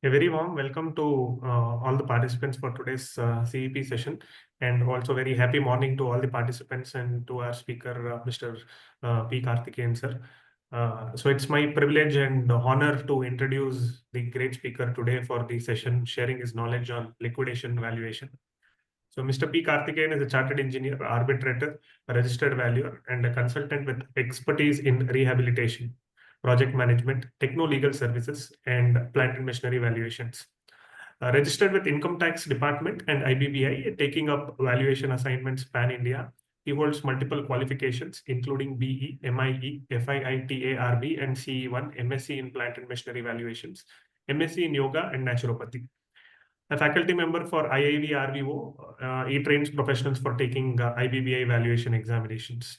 A very warm welcome to all the participants for today's CEP session, and also very happy morning to all the participants and to our speaker, Mr. P Karthikeyan sir. So it's my privilege and honor to introduce the great speaker today for the session, sharing his knowledge on liquidation valuation. So Mr. P Karthikeyan is a chartered engineer, arbitrator, a registered valuer, and a consultant with expertise in rehabilitation, project management, techno-legal services, and plant and machinery valuations. Registered with Income Tax Department and IBBI, taking up valuation assignments pan-India. He holds multiple qualifications, including BE, MIE, FIITARB, and CE1, MSc in Plant and Machinery Valuations, MSc in Yoga and Naturopathy. A faculty member for IIV RVO, he trains professionals for taking IBBI valuation examinations.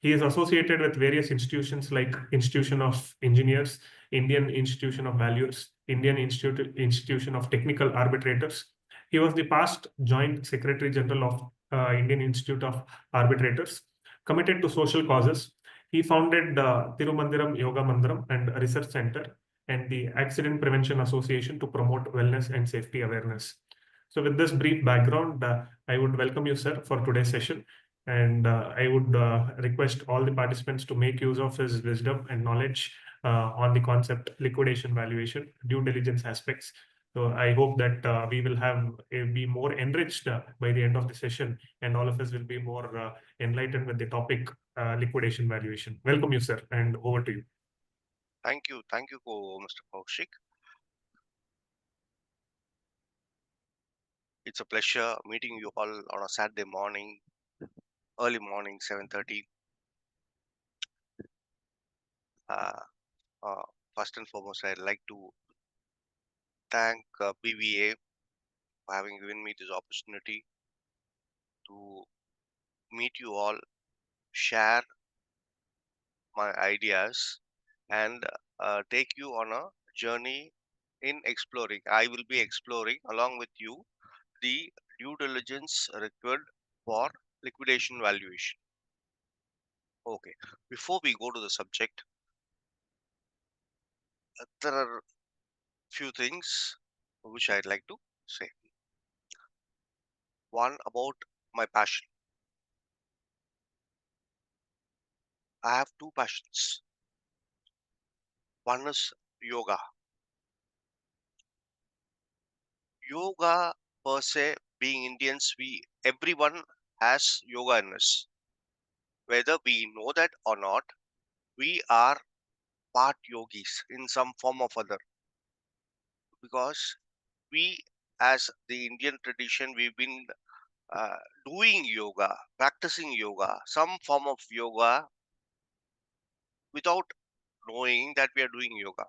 He is associated with various institutions like Institution of Engineers, Indian Institution of Valuers, Institution of Technical Arbitrators. He was the past Joint Secretary General of Indian Institute of Arbitrators, committed to social causes. He founded Tirumandiram Yoga Mandiram and a Research Center and the Accident Prevention Association to promote wellness and safety awareness. So, with this brief background, I would welcome you, sir, for today's session. And I would request all the participants to make use of his wisdom and knowledge on the concept liquidation valuation, due diligence aspects. So I hope that we will be more enriched by the end of the session, and all of us will be more enlightened with the topic liquidation valuation. Welcome you, sir, and over to you. Thank you, Mr. Kaushik. It's a pleasure meeting you all on a Saturday morning, early morning, 7:30. Uh, uh, First and foremost, I'd like to thank BVA for having given me this opportunity to meet you all, share my ideas, and take you on a journey in exploring. I will be exploring along with you the due diligence required for liquidation valuation. Okay, before we go to the subject, there are few things which I'd like to say. One about my passion. I have two passions. One is yoga. Yoga per se, being Indians, we everyone has yoga in us. Whether we know that or not, we are part yogis in some form of other. Because we, as the Indian tradition, we've been uh, doing yoga, practicing yoga, some form of yoga without knowing that we are doing yoga.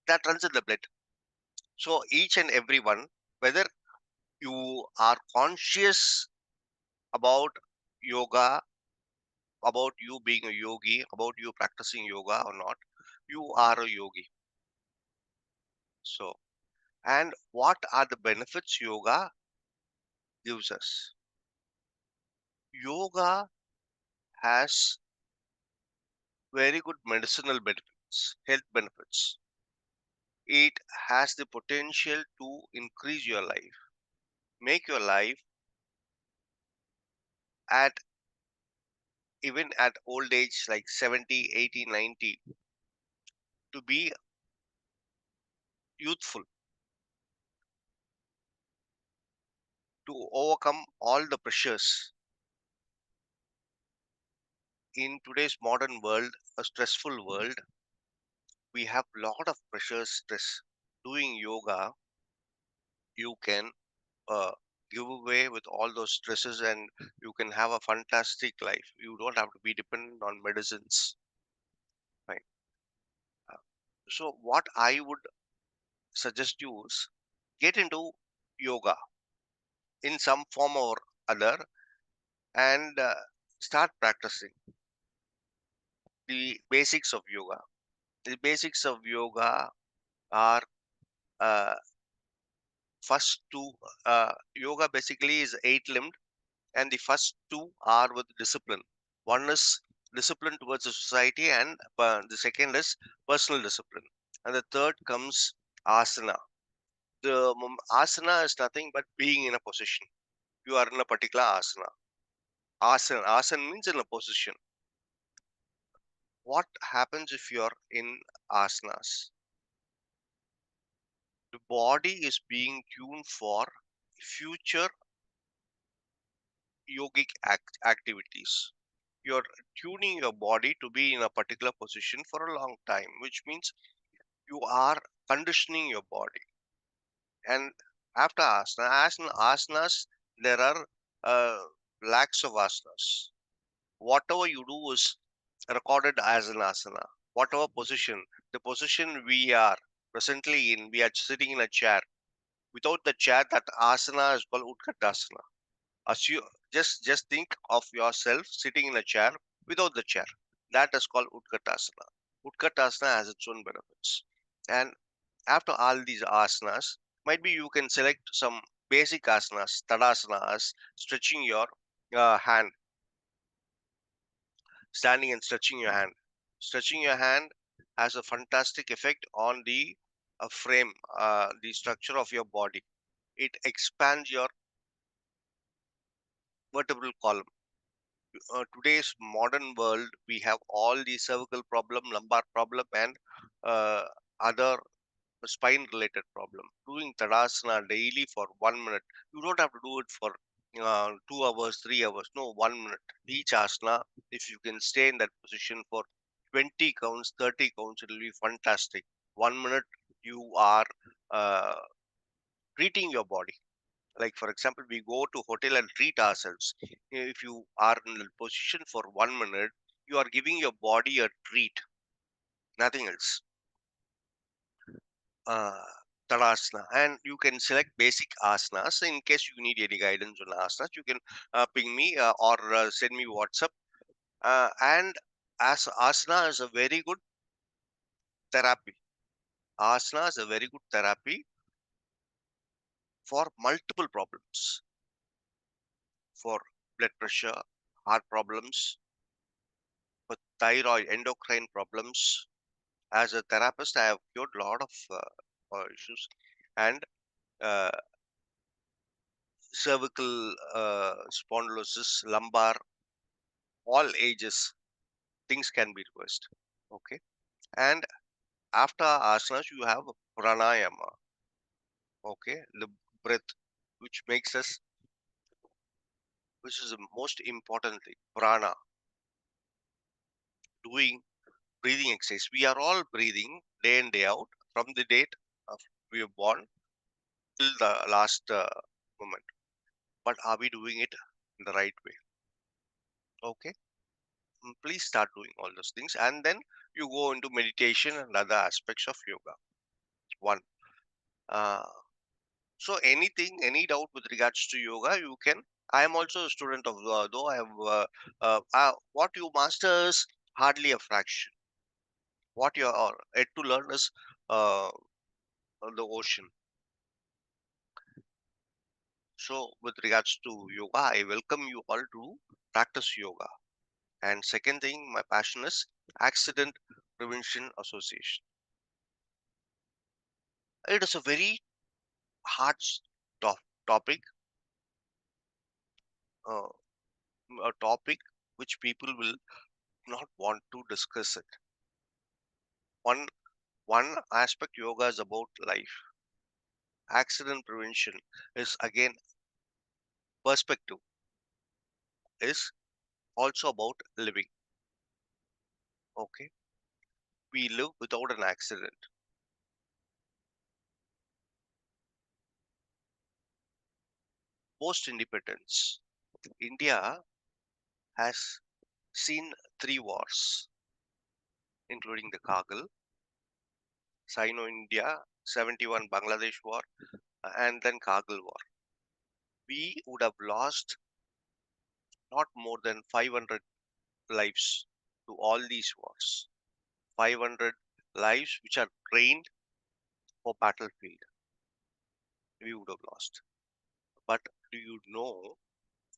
That runs in the blood. So each and every one, whether you are conscious about yoga, about you being a yogi, about you practicing yoga or not, you are a yogi. So, and what are the benefits yoga gives us? Yoga has very good medicinal benefits, health benefits. It has the potential to increase your life, make your life at even at old age like 70, 80, 90 to be youthful, to overcome all the pressures in today's modern world, a stressful world. We have a lot of pressure, stress. Doing yoga, you can uh, give away with all those stresses and you can have a fantastic life. You don't have to be dependent on medicines. Right. Uh, so, what I would suggest you is get into yoga in some form or other and start practicing the basics of yoga. The basics of yoga are uh, first two. Yoga basically is eight limbed, and the first two are with discipline. One is discipline towards the society, and the second is personal discipline. And the third comes asana. The asana is nothing but being in a position. You are in a particular asana. Asana means in a position. What happens if you are in asanas? The body is being tuned for future yogic activities. You're tuning your body to be in a particular position for a long time, which means you are conditioning your body. And after asanas, there are uh, lakhs of asanas. Whatever you do is recorded as an asana. Whatever position, the position we are presently in, we are sitting in a chair. Without the chair, that asana is called Utkatasana. Assume, just think of yourself sitting in a chair without the chair. That is called Utkatasana. Utkatasana has its own benefits. And after all these asanas, might be you can select some basic asanas, tadasanas, stretching your hand, standing and stretching your hand. Stretching your hand has a fantastic effect on the frame, the structure of your body. It expands your vertebral column. Today's modern world, we have all the cervical problem, lumbar problem, and uh, other spine related problem. Doing Tadasana daily for 1 minute, you don't have to do it for 2 hours, 3 hours. No, 1 minute. Each asana, if you can stay in that position for 20 counts, 30 counts, it will be fantastic. 1 minute, you are uh, treating your body. Like for example, we go to hotel and treat ourselves. If you are in a position for 1 minute, you are giving your body a treat, nothing else. uh, Tadasana, and you can select basic asanas. In case you need any guidance on asanas, you can ping me or send me WhatsApp. And as asana is a very good therapy. Asana is a very good therapy for multiple problems, for blood pressure, heart problems, for thyroid, endocrine problems. As a therapist, I have cured a lot of issues, and uh, cervical spondylosis, lumbar, all ages, things can be reversed. Okay. And after asanas, you have pranayama. Okay. The breath, which makes us, which is the most important thing, prana, doing breathing exercise. We are all breathing day in, day out from the date of we were born till the last moment. But are we doing it in the right way? Okay. Please start doing all those things. And then you go into meditation and other aspects of yoga. One. Uh, So anything, any doubt with regards to yoga, you can. I am also a student of though I have what you master is hardly a fraction. What you are yet to learn is uh, the ocean. So with regards to yoga, I welcome you all to practice yoga. And second thing, my passion is accident prevention association. It is a very hard topic, uh, a topic which people will not want to discuss it. One One aspect yoga is about life. Accident prevention is again perspective, is also about living. Okay. We live without an accident. Post independence, India has seen three wars, including the Kargil, Sino India, 71 Bangladesh war, and then Kargil war. We would have lost not more than 500 lives to all these wars. 500 lives which are trained for battlefield, we would have lost. But do you know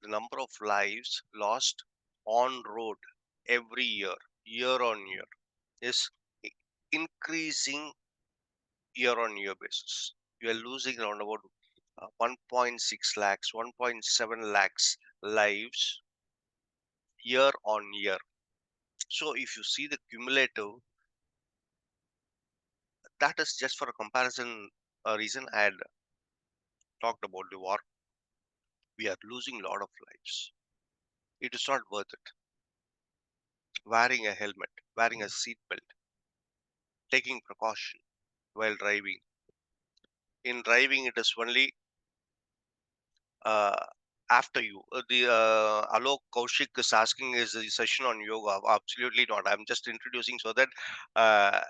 the number of lives lost on road every year, year on year, is increasing year-on-year basis. You are losing around about 1.6 lakhs, 1.7 lakhs lives year on year. So if you see the cumulative, that is just for a comparison reason. I had talked about the war. We are losing a lot of lives. It is not worth it. Wearing a helmet, wearing a seat belt, taking precaution while driving. In driving, it is only uh, after you. Alok Kaushik is asking, is the session on yoga? Absolutely not. I'm just introducing so that uh,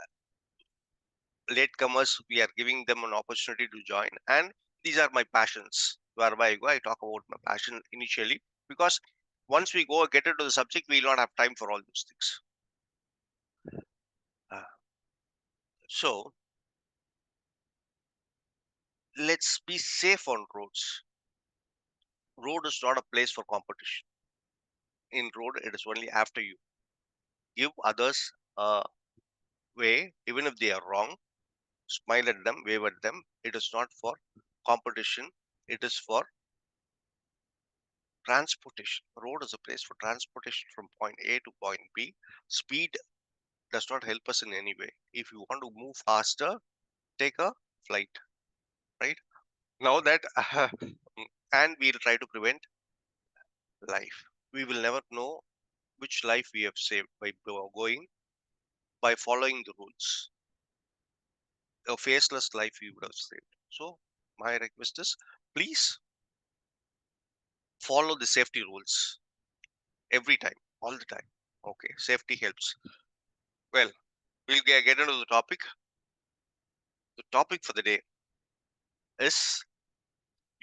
latecomers, we are giving them an opportunity to join. And these are my passions. Wherever I go, I talk about my passion initially, because once we go get into the subject, we will not have time for all those things. Uh, so let's be safe on roads. Road is not a place for competition. In road, it is only after you. Give others a way, even if they are wrong. Smile at them, wave at them. It is not for competition. It is for transportation. Road is a place for transportation from point A to point B. Speed does not help us in any way. If you want to move faster, take a flight, right? Now that, and we'll try to prevent life. We will never know which life we have saved by going, by following the rules. A faceless life we would have saved. So, my request is, please follow the safety rules every time, all the time. Okay, safety helps. Well, we'll get into the topic. The topic for the day is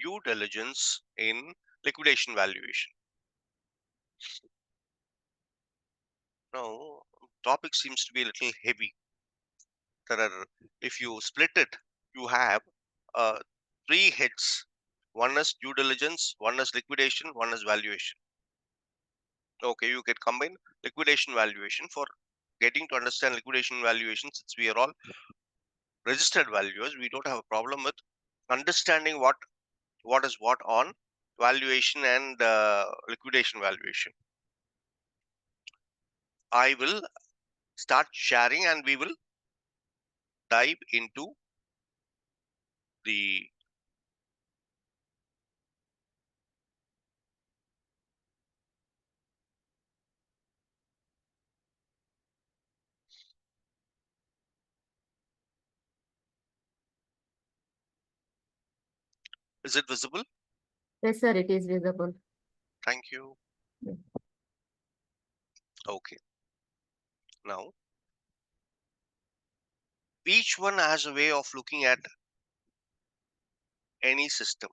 due diligence in liquidation valuation. Now, topic seems to be a little heavy. There are, if you split it, you have uh, three heads. One is due diligence, one is liquidation, one is valuation. Okay, you can combine liquidation valuation for getting to understand liquidation valuation. Since we are all registered valuers, we don't have a problem with understanding what is what on valuation and liquidation valuation. I will start sharing and we will dive into the is it visible? Yes, sir, it is visible. Thank you. Yeah. Okay. Now, each one has a way of looking at any system.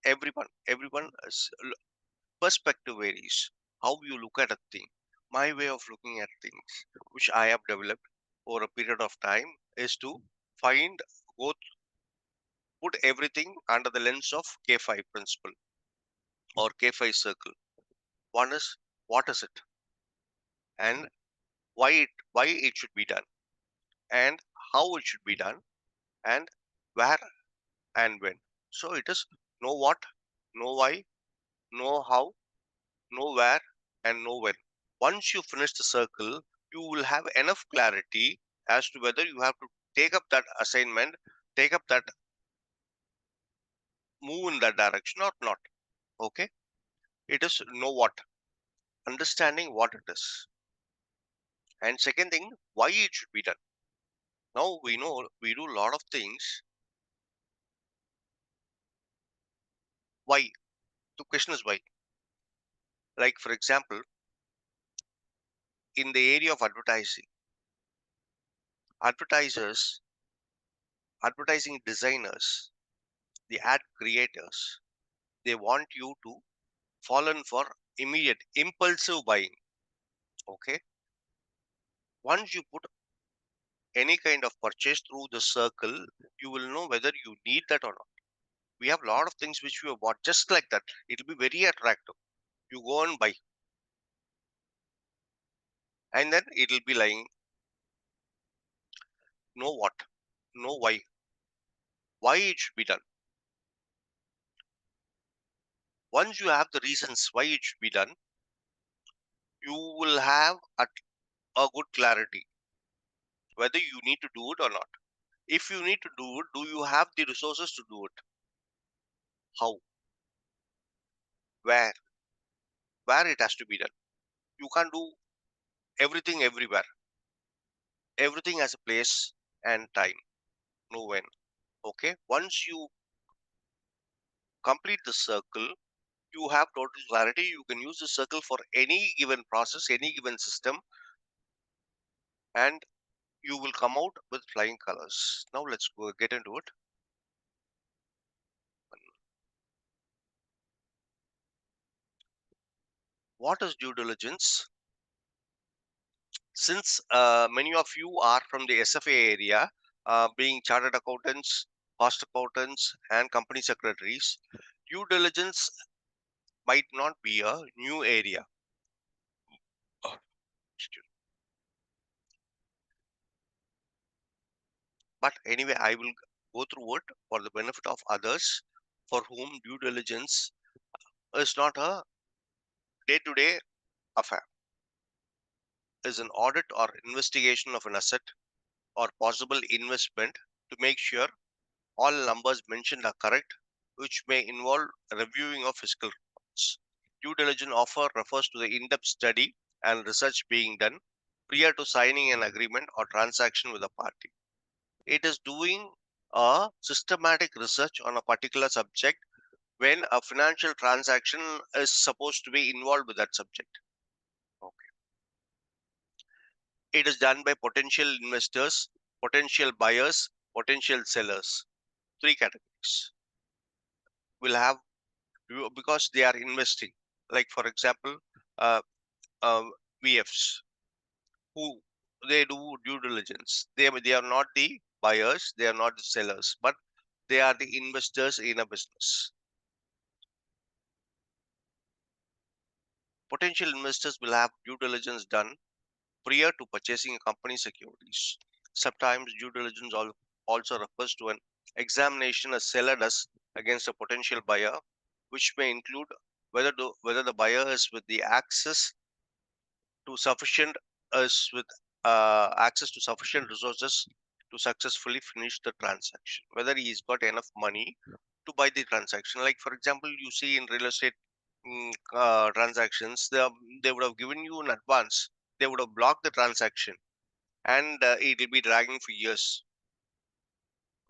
Everyone's perspective varies. How you look at a thing. My way of looking at things, which I have developed over a period of time, is to find, go put everything under the lens of K5 principle or K5 circle. One is, what is it, and why it should be done, and how it should be done, and where and when. So it is know what, know why, know how, know where, and know when. Once you finish the circle, you will have enough clarity as to whether you have to take up that assignment, take up that move in that direction or not. Okay, it is know what, understanding what it is, and second thing, why it should be done. Now we know we do a lot of things. Why? The question is why. Like for example, in the area of advertising, advertisers, advertising designers, the ad creators, they want you to fall in for immediate impulsive buying. Okay, once you put any kind of purchase through the circle, you will know whether you need that or not. We have a lot of things which we have bought just like that. It will be very attractive. You go and buy, and then it will be lying know what, know why it should be done. Once you have the reasons why it should be done, you will have a good clarity whether you need to do it or not. If you need to do it, do you have the resources to do it? How? Where? Where it has to be done? You can't do everything everywhere. Everything has a place and time. Know when. Okay. Once you complete the circle, you have total clarity. You can use the circle for any given process, any given system, and you will come out with flying colors. Now let's go get into it. What is due diligence? Since many of you are from the SFA area, being chartered accountants, cost accountants, and company secretaries, due diligence might not be a new area. Oh, but anyway, I will go through it for the benefit of others for whom due diligence is not a day-to-day affair. Is an audit or investigation of an asset or possible investment to make sure all numbers mentioned are correct, which may involve reviewing of fiscal reports. Due diligence offer refers to the in-depth study and research being done prior to signing an agreement or transaction with a party. It is doing a systematic research on a particular subject when a financial transaction is supposed to be involved with that subject. Okay. It is done by potential investors, potential buyers, potential sellers. Three categories will have because they are investing. Like for example, uh, uh, VFs who they do due diligence. They are not the buyers, they are not the sellers, but they are the investors in a business. Potential investors will have due diligence done prior to purchasing a company securities. Sometimes due diligence also refers to an examination a seller does against a potential buyer, which may include whether the buyer is with the to sufficient with access to sufficient resources to successfully finish the transaction, whether he's got enough money to buy the transaction. Like for example, you see in real estate transactions, they would have given you in advance, they would have blocked the transaction, and it will be dragging for years.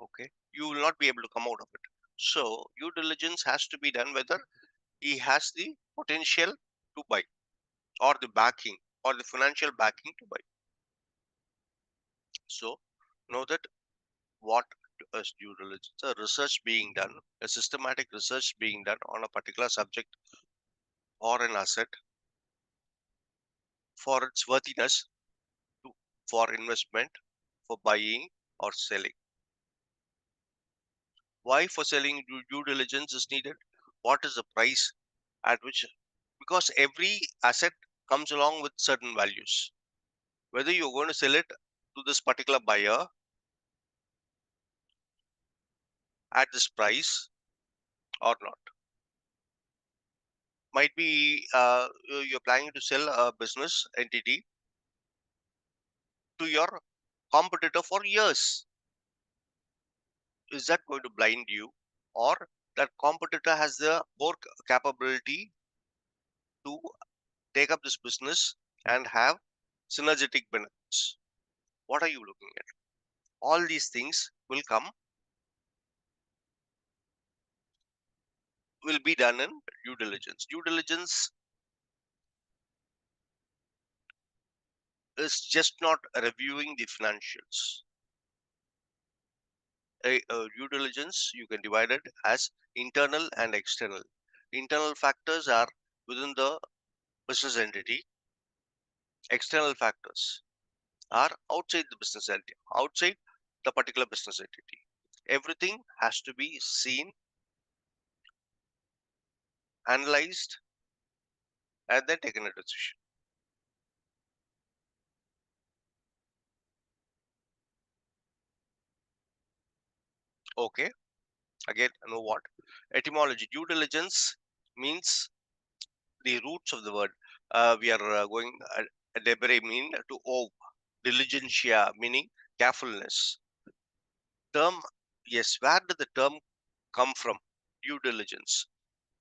Okay, you will not be able to come out of it. So due diligence has to be done whether he has the potential to buy or the backing or the financial backing to buy. So know that what is due diligence? A research being done, a systematic research being done on a particular subject or an asset for its worthiness, to, for investment, for buying or selling. Why for selling due diligence is needed? What is the price at which? Because every asset comes along with certain values. Whether you're going to sell it to this particular buyer at this price or not. Might be you're planning to sell a business entity to your competitor for years. Is that going to blind you? Or that competitor has the core capability to take up this business and have synergetic benefits? What are you looking at? All these things will be done in due diligence. Due diligence is just not reviewing the financials. Due diligence, you can divide it as internal and external. Internal factors are within the business entity. External factors are outside the business entity, outside the particular business entity. Everything has to be seen, analyzed, and then taken a decision. Okay, again, know what? Etymology. Due diligence means the roots of the word. We are going debere mean to owe. Diligentia meaning carefulness. Term, yes, where did the term come from? Due diligence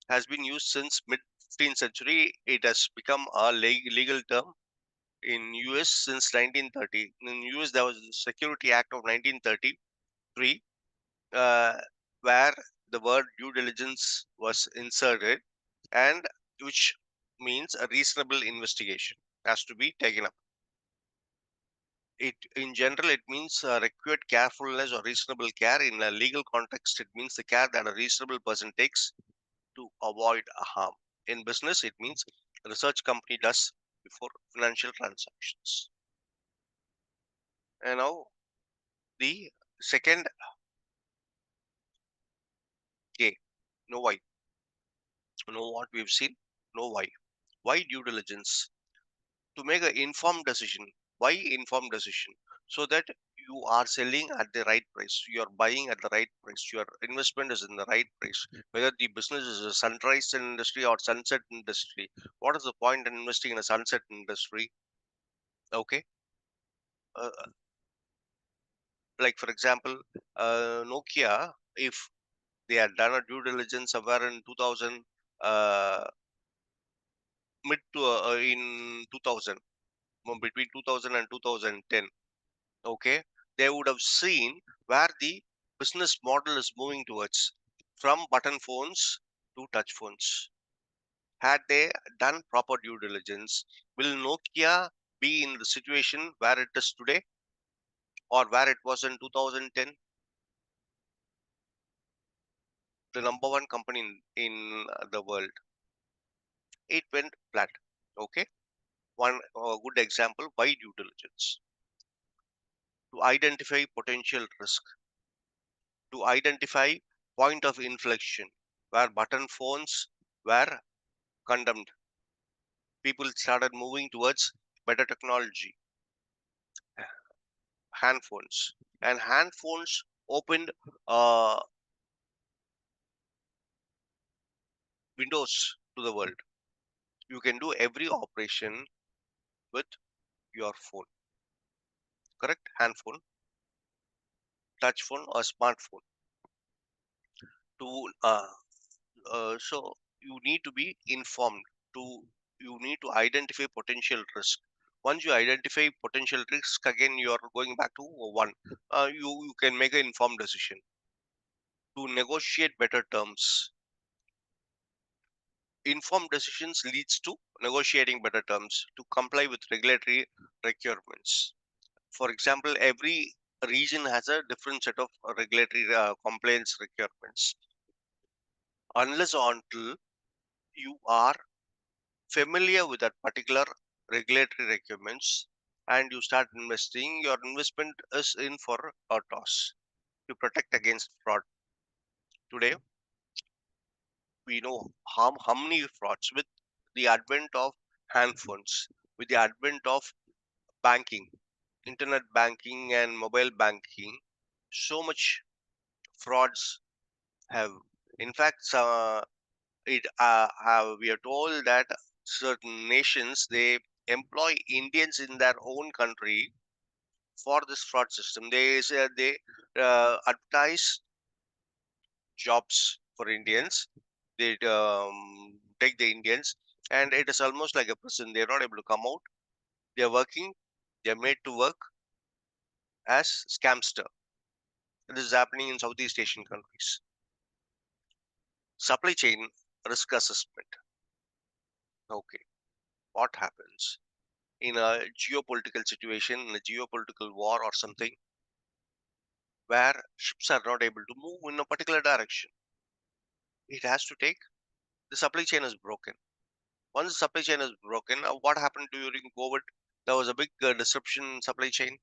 has been used since mid 15th century. It has become a legal term in US since 1930. In US, there was the Security Act of 1933, uh, where the word due diligence was inserted, and which means a reasonable investigation has to be taken up. It in general it means required carefulness or reasonable care. In a legal context, it means the care that a reasonable person takes to avoid a harm. In business, it means research company does before financial transactions. And now the second K. Know why? Know what we've seen? Know why? Why due diligence? To make an informed decision. Why informed decision? So that you are selling at the right price, you are buying at the right price, your investment is in the right price. Whether the business is a sunrise industry or sunset industry, what is the point in investing in a sunset industry? Okay, uh, like for example, Nokia, if they had done a due diligence somewhere in 2000, mid to in 2000, between 2000 and 2010, okay, they would have seen where the business model is moving towards, from button phones to touch phones. Had they done proper due diligence, will Nokia be in the situation where it is today or where it was in 2010? The number one company in the world, it went flat. Okay, one good example: why due diligence? To identify potential risk, to identify point of inflection where button phones were condemned. People started moving towards better technology, hand phones, and hand phones opened uh, windows to the world. You can do every operation with your phone, correct? Hand phone, touch phone, or smartphone. To so you need to be informed. To you need to identify potential risk. Once you identify potential risk, again you are going back to one. You can make an informed decision to negotiate better terms. Informed decisions leads to negotiating better terms to comply with regulatory requirements. For example, every region has a different set of regulatory compliance requirements. Unless or until you are familiar with that particular regulatory requirements and you start investing, your investment is in for a toss. To protect against fraud. Today, we know how many frauds with the advent of handphones, with the advent of banking, internet banking and mobile banking, so much frauds have. In fact, we are told that certain nations they employ Indians in their own country for this fraud system. They say they advertise jobs for Indians. They take the Indians, and it is almost like a prison. They're not able to come out. They're working. They're made to work as scamster. This is happening in Southeast Asian countries. Supply chain risk assessment. Okay, what happens in a geopolitical situation, in a geopolitical war or something, where ships are not able to move in a particular direction? It has to take, the supply chain is broken. Once the supply chain is broken, what happened during COVID? There was a big disruption in supply chain.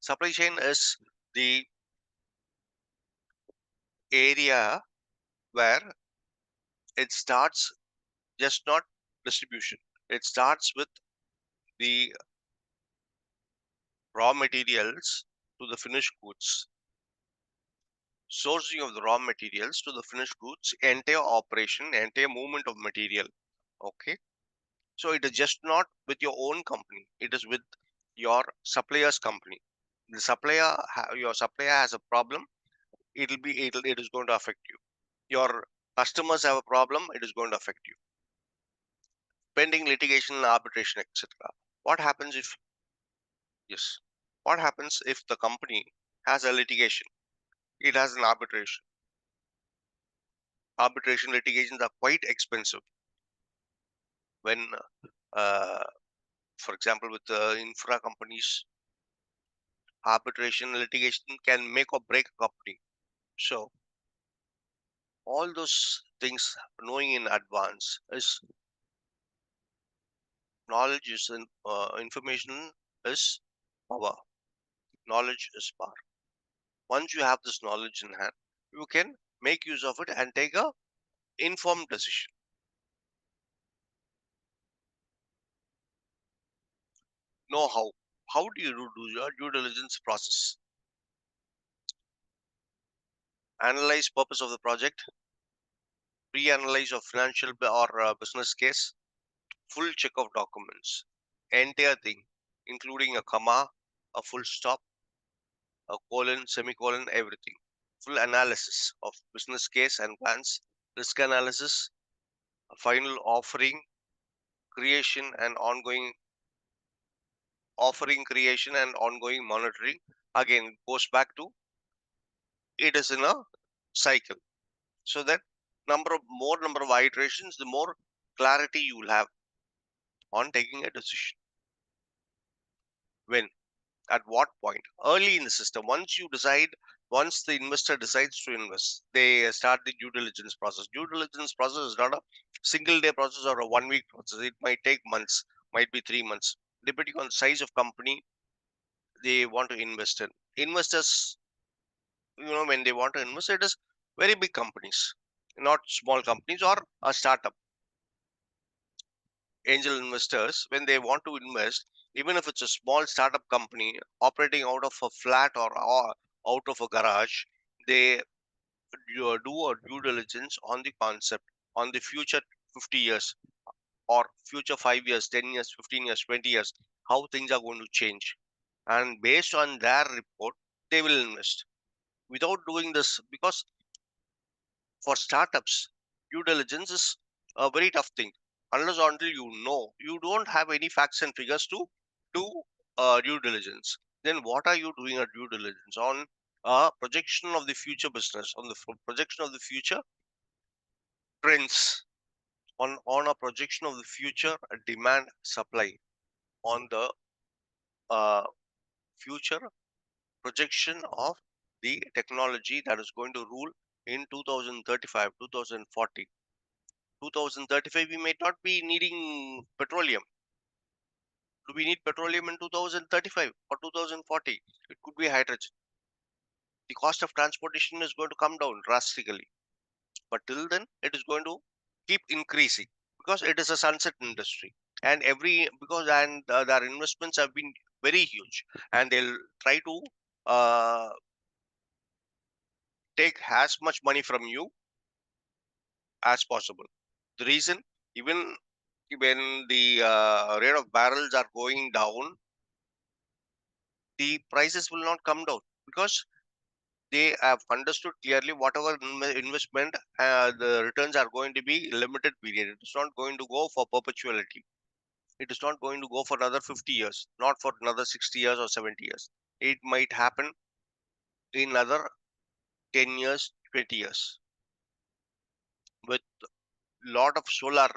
Supply chain is the area where it starts just not distribution. It starts with the raw materials to the finished goods. sourcing of the raw materials to the finished goods, entire operation, entire movement of material. Okay, so it is just not with your own company, it is with your supplier's company. The your supplier has a problem, it is going to affect you. Your customers have a problem, it is going to affect you. Pending litigation, arbitration, etc. What happens if yes? What happens if the company has a litigation? It has an arbitration. Arbitration litigations are quite expensive. When, uh, for example, with infra companies, arbitration litigation can make or break a company. So all those things, knowing in advance, is knowledge is information is power. Knowledge is power. Once you have this knowledge in hand, you can make use of it and take a informed decision. Know how. How do you do your due diligence process? Analyze purpose of the project, pre-analyze of financial or business case, full check of documents, entire thing, including a comma, a full stop, a colon, semicolon, everything. Full analysis of business case and plans, risk analysis, a final offering, creation and ongoing creation and ongoing monitoring. Again, goes back to it is in a cycle. So that more number of iterations, the more clarity you will have on taking a decision. When, at what point? Early in the system, once the investor decides to invest, they start the due diligence process. Due diligence process is not a single day process or a 1 week process. It might take months, might be 3 months, depending on the size of company they want to invest in. Investors, when they want to invest, it is very big companies, not small companies or a startup. Angel investors, when they want to invest, even if it's a small startup company operating out of a flat or out of a garage, they do a due diligence on the concept, on the future 50 years or future 5 years, 10 years, 15 years, 20 years, how things are going to change. And based on their report, they will invest. Without doing this, because for startups, due diligence is a very tough thing. Unless or until you don't have any facts and figures to do due diligence. Then what are you doing a due diligence on? A projection of the future business, on the projection of the future trends, on a projection of the future demand supply, on the uh, future projection of the technology that is going to rule in 2035, 2040. 2035 we may not be needing petroleum. Do we need petroleum in 2035 or 2040? It could be hydrogen. The cost of transportation is going to come down drastically, but till then it is going to keep increasing because it is a sunset industry. And their investments have been very huge, and they'll try to uh, take as much money from you as possible. The reason, even when the rate of barrels are going down, the prices will not come down because they have understood clearly whatever investment, the returns are going to be limited period. It is not going to go for perpetuality. It is not going to go for another 50 years, not for another 60 years or 70 years. It might happen in another 10 years, 20 years. With lot of solar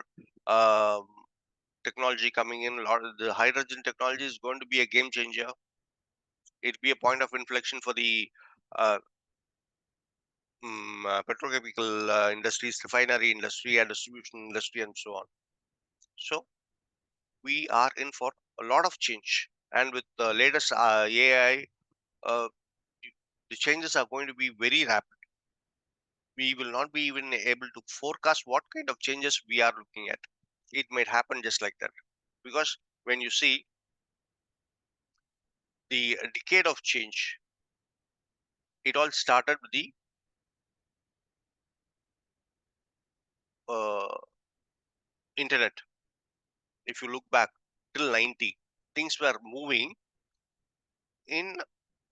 um technology coming in, lot of the hydrogen technology is going to be a game changer. It'll be a point of inflection for the uh, petrochemical industries, refinery industry, and distribution industry, and so on. So we are in for a lot of change, and with the latest AI, uh, the changes are going to be very rapid. We will not be even able to forecast what kind of changes we are looking at. It might happen just like that, because when you see the decade of change, it all started with the internet. If you look back till 90, things were moving in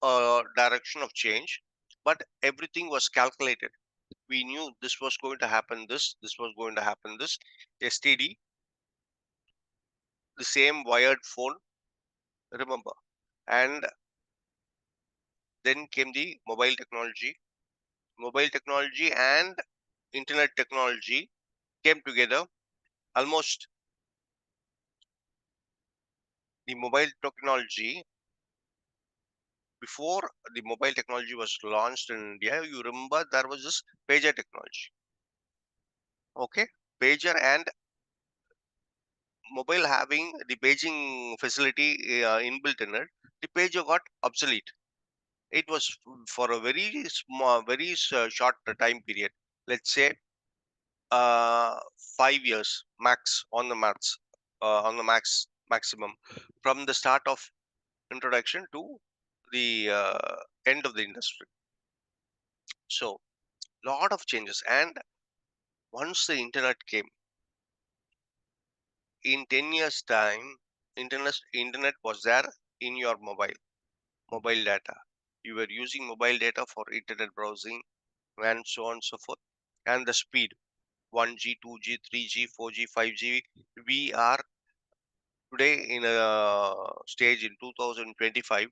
a direction of change, but everything was calculated. We knew this was going to happen, this was going to happen, this. STD, the same wired phone, remember. And then came the mobile technology. Mobile technology and internet technology came together. Almost the mobile technology, before the mobile technology was launched in India, you remember there was this pager technology. Okay, pager and mobile having the paging facility inbuilt in it, the pager got obsolete. It was for a very small, very short time period. Let's say uh, 5 years max on the maximum from the start of introduction to the end of the industry. So lot of changes, and once the internet came in 10 years time, internet was there in your mobile data. You were using mobile data for internet browsing and so on and so forth. And the speed, 1G, 2G, 3G, 4G, 5G. We are today in a stage in 2025.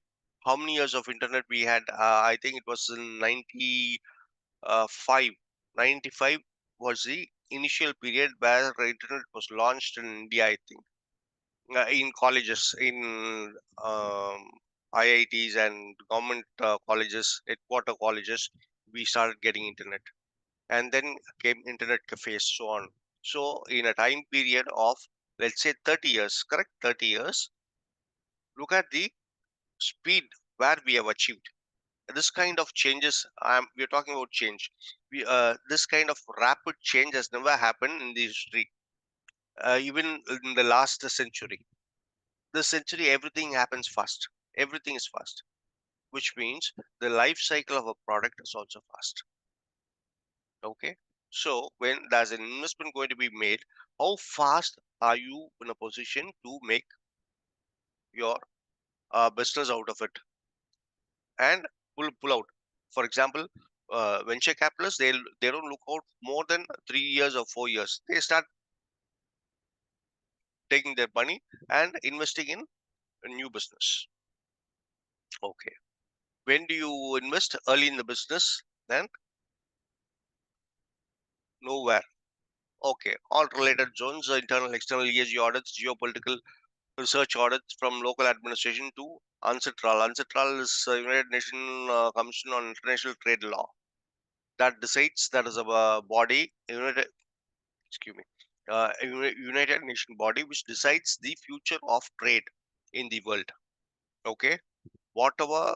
How many years of internet we had? I think it was in 95. 95 was the initial period where the internet was launched in India, I think. In colleges, in IITs and government colleges, headquarter colleges, we started getting internet. And then came internet cafes, so on. So in a time period of, let's say, 30 years, correct? 30 years, look at the speed where we have achieved. This kind of changes, we're talking about change. This kind of rapid change has never happened in the history, even in the last century. This century, everything happens fast. Everything is fast, which means the life cycle of a product is also fast. Okay. So when there's an investment going to be made, how fast are you in a position to make your business out of it and pull out? For example, venture capitalists, they don't look out more than 3 years or 4 years. They start taking their money and investing in a new business. Okay. When do you invest? Early in the business? Then nowhere. Okay. All related zones, internal, external ESG audits, geopolitical research audits from local administration to UNCITRAL. UNCITRAL is United Nations Commission on International Trade Law. That decides, that is a body, excuse me, United Nation body which decides the future of trade in the world. Okay. Whatever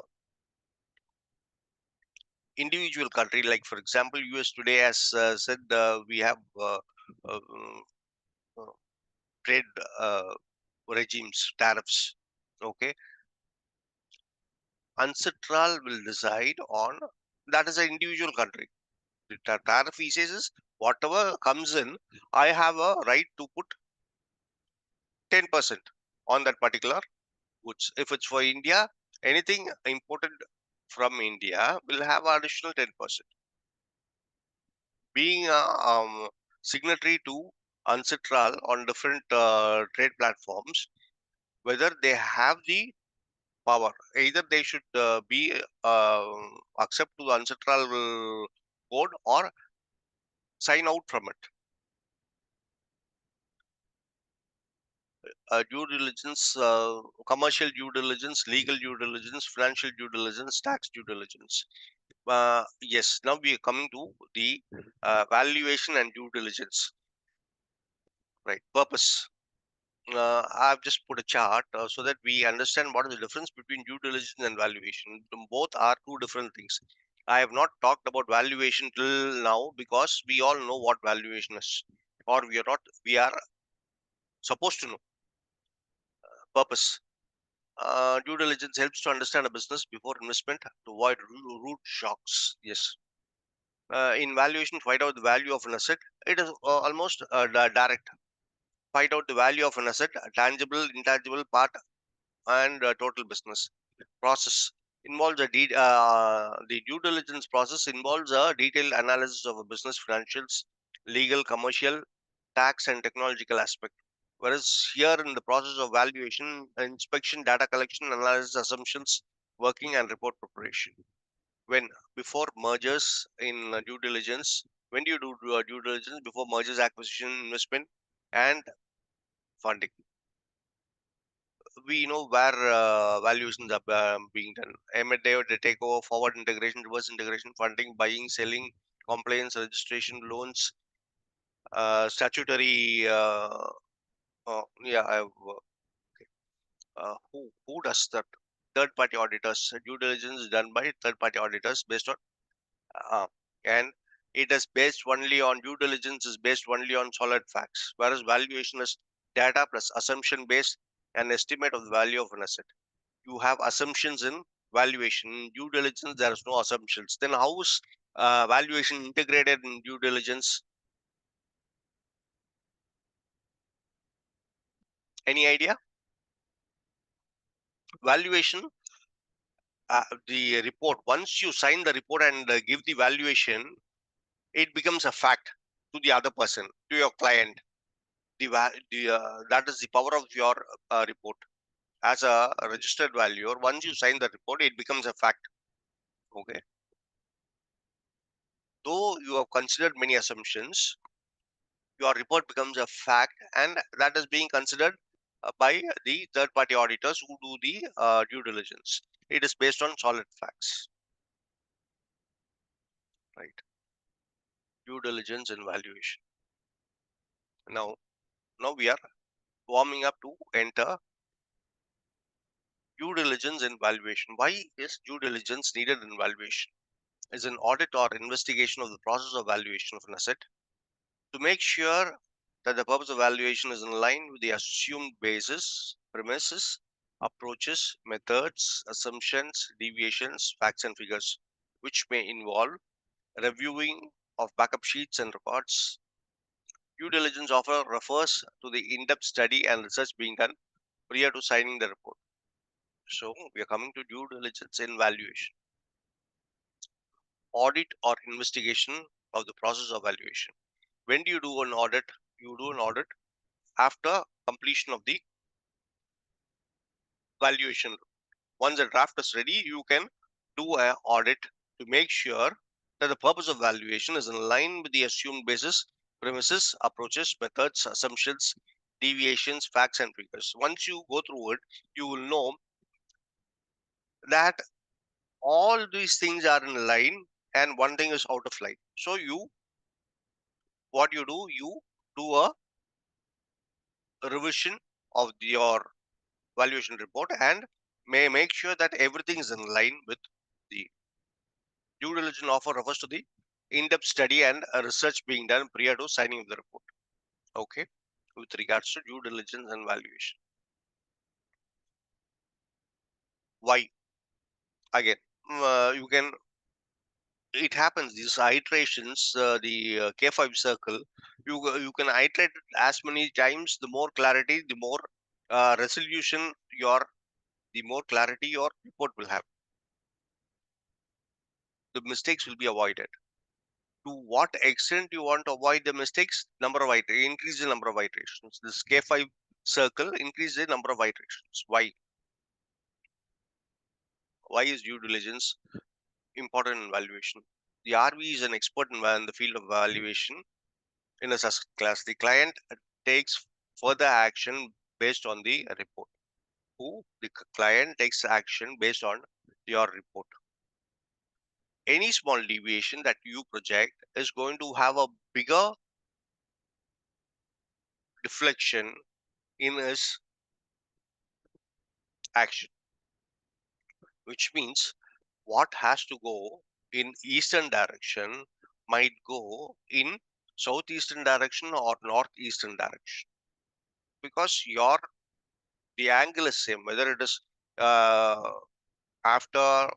individual country, like for example, US today has said we have uh, uh, trade regimes, tariffs. Okay, UNCITRAL will decide on that is an individual country. The tariff he says is whatever comes in, I have a right to put 10% on that particular goods. If it's for India, anything imported from India will have additional 10%. Being a signatory to UNCITRAL on different trade platforms, whether they have the power, either they should be accept to the UNCITRAL code or sign out from it. Due diligence, commercial due diligence, legal due diligence, financial due diligence, tax due diligence. Yes, now we are coming to the valuation and due diligence. Right, purpose. I've just put a chart so that we understand what is the difference between due diligence and valuation. Both are two different things. I have not talked about valuation till now because we all know what valuation is, or we are not. We are supposed to know. Purpose. Due diligence helps to understand a business before investment to avoid root shocks. Yes. In valuation, find out the value of an asset. It is almost direct. Find out the value of an asset, tangible, intangible part, and total business. Process involves the due diligence process involves a detailed analysis of a business financials, legal, commercial, tax, and technological aspect. Whereas here in the process of valuation, inspection, data collection, analysis, assumptions, working, and report preparation. When before mergers in due diligence, when do you do due diligence? Before mergers, acquisition, investment, and funding. We know where valuations are being done. M&A, the takeover, forward integration, reverse integration, funding, buying, selling, compliance, registration, loans, statutory. Yeah, who does that? Third party auditors. Due diligence is done by third party auditors based on uh, and it is based only on due diligence is based only on solid facts, whereas valuation is data plus assumption based an estimate of the value of an asset. You have assumptions in valuation. In due diligence, there is no assumptions. Then how is valuation integrated in due diligence? Any idea? Valuation, the report. Once you sign the report and give the valuation, it becomes a fact to the other person, to your client. That is the power of your report. As a registered valuer, once you sign the report, it becomes a fact. Okay. Though you have considered many assumptions, your report becomes a fact, and that is being considered by the third party auditors who do the due diligence. It is based on solid facts, right? Due diligence and valuation. Now we are warming up to enter due diligence and valuation. Why is due diligence needed in valuation? Is an audit or investigation of the process of valuation of an asset to make sure that the purpose of valuation is in line with the assumed basis, premises, approaches, methods, assumptions, deviations, facts, and figures, which may involve reviewing of backup sheets and records. Due diligence offer refers to the in-depth study and research being done prior to signing the report. So we are coming to due diligence in valuation. Audit or investigation of the process of valuation. When do you do an audit? You do an audit after completion of the valuation. Once the draft is ready, you can do an audit to make sure that the purpose of valuation is in line with the assumed basis, premises, approaches, methods, assumptions, deviations, facts, and figures. Once you go through it, you will know that all these things are in line and one thing is out of line. So what you do a revision of your valuation report and may make sure that everything is in line with the due diligence offer refers to the in-depth study and research being done prior to signing of the report. Okay, with regards to due diligence and valuation. Why? Again, you can. It happens. These iterations, the K5 circle, you can iterate it as many times. The more clarity, the more resolution the more clarity your report will have. The mistakes will be avoided. To what extent you want to avoid the mistakes? Increase the number of iterations. This K5 circle increase the number of iterations. Why? Why is due diligence important in valuation? The RV is an expert in the field of valuation in a such class. The client takes further action based on the report. The client takes action based on your report. Any small deviation that you project is going to have a bigger deflection in his action, which means what has to go in eastern direction might go in southeastern direction or northeastern direction, because the angle is same, whether it is uh, after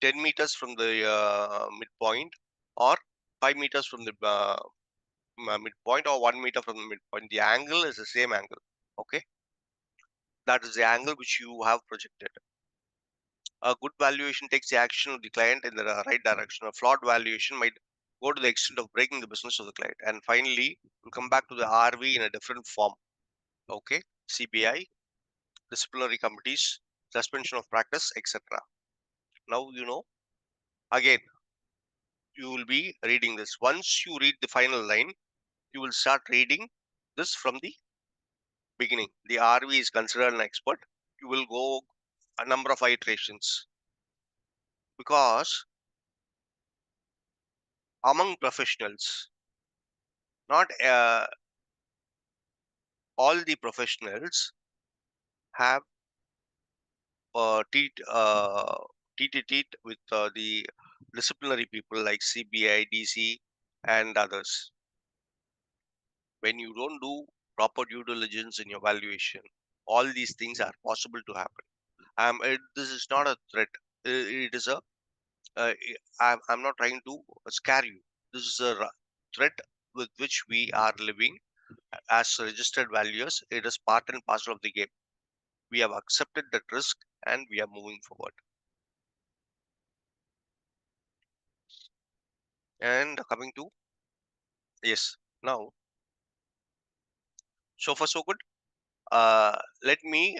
10 meters from the midpoint, or 5 meters from the midpoint, or 1 meter from the midpoint. The angle is the same angle. Okay, that is the angle which you have projected. A good valuation takes the action of the client in the right direction. A flawed valuation might go to the extent of breaking the business of the client. And finally, we'll come back to the RV in a different form. Okay, CBI, disciplinary committees, suspension of practice, etc. Now you know. Again, you will be reading this. Once you read the final line, you will start reading this from the beginning. The RV is considered an expert. You will go a number of iterations, because among professionals, not all the professionals have teeth to teeth with the disciplinary people like CBI, DC, and others. When you don't do proper due diligence in your valuation, all these things are possible to happen. This is not a threat. It is a. I'm not trying to scare you. This is a threat with which we are living as registered valuers. It is part and parcel of the game. We have accepted that risk and we are moving forward. And coming to, yes, now, so far so good. Let me,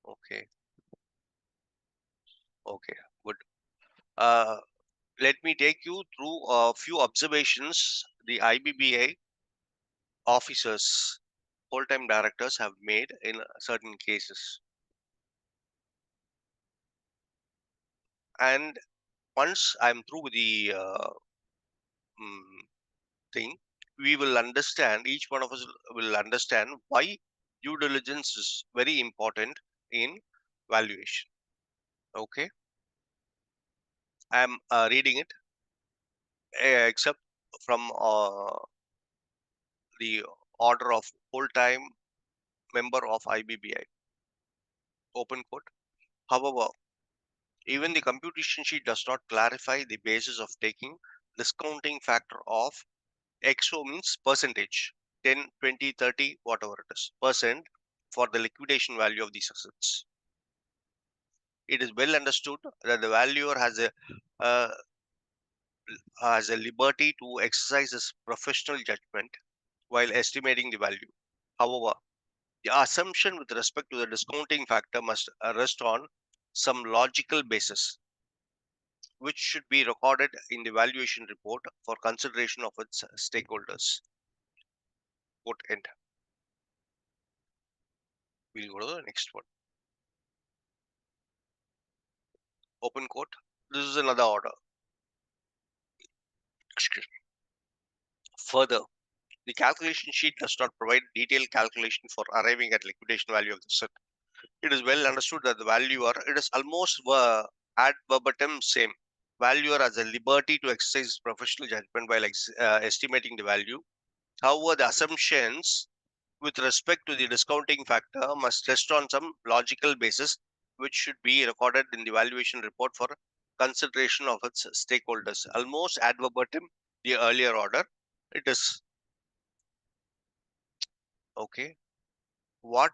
okay, okay, good. Uh, Let me take you through a few observations the IBBA officers, full-time directors have made in certain cases. And once I'm through with the mm, thing, we will understand, each one of us will understand why due diligence is very important in valuation. Okay, I'm reading it, except from the order of full-time member of IBBI, open quote. However, even the computation sheet does not clarify the basis of taking discounting factor of XO, means percentage, 10, 20, 30, whatever it is, percent, for the liquidation value of these assets. It is well understood that the valuer uh, has a liberty to exercise his professional judgment while estimating the value. However, the assumption with respect to the discounting factor must rest on some logical basis, which should be recorded in the valuation report for consideration of its stakeholders. Quote end. We'll go to the next one. Open quote. This is another order. Excuse me. Further, the calculation sheet does not provide detailed calculation for arriving at liquidation value of the asset. It is well understood that the valuer, it is almost ad verbatim same. Valuer has a liberty to exercise professional judgment while estimating the value. However, the assumptions with respect to the discounting factor must rest on some logical basis, which should be recorded in the valuation report for consideration of its stakeholders. Almost ad verbatim the earlier order. It is okay. What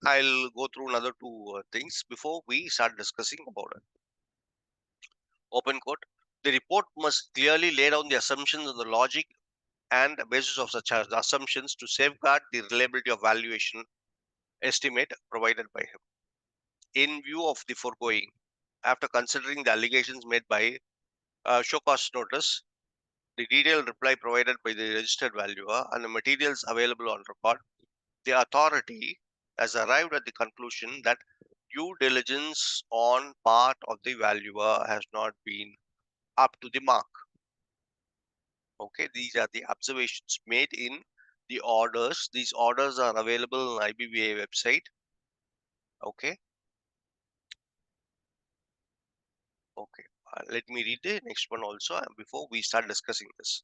I'll go through another two things before we start discussing about it. Open quote. The report must clearly lay down the assumptions and the logic and basis of such assumptions to safeguard the reliability of valuation estimate provided by him. In view of the foregoing, after considering the allegations made by show cause notice, the detailed reply provided by the registered valuer, and the materials available on record, the authority has arrived at the conclusion that due diligence on part of the valuer has not been up to the mark. Okay, these are the observations made in the orders. These orders are available on IBBA website. Okay, okay. Let me read the next one also before we start discussing this.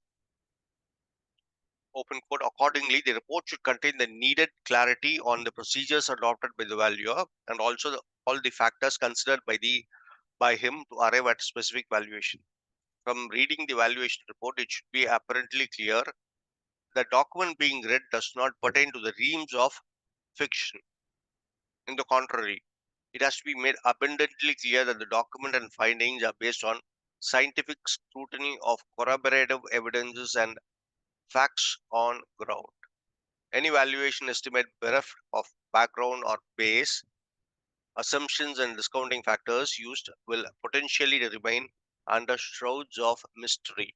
open quote. Accordingly, the report should contain the needed clarity on the procedures adopted by the valuer and also all the factors considered by him to arrive at a specific valuation. From reading the valuation report, it should be apparently clear the document being read does not pertain to the realms of fiction. In the contrary, it has to be made abundantly clear that the document and findings are based on scientific scrutiny of corroborative evidences and facts on ground. Any valuation estimate bereft of background or base, assumptions and discounting factors used will potentially remain under shrouds of mystery.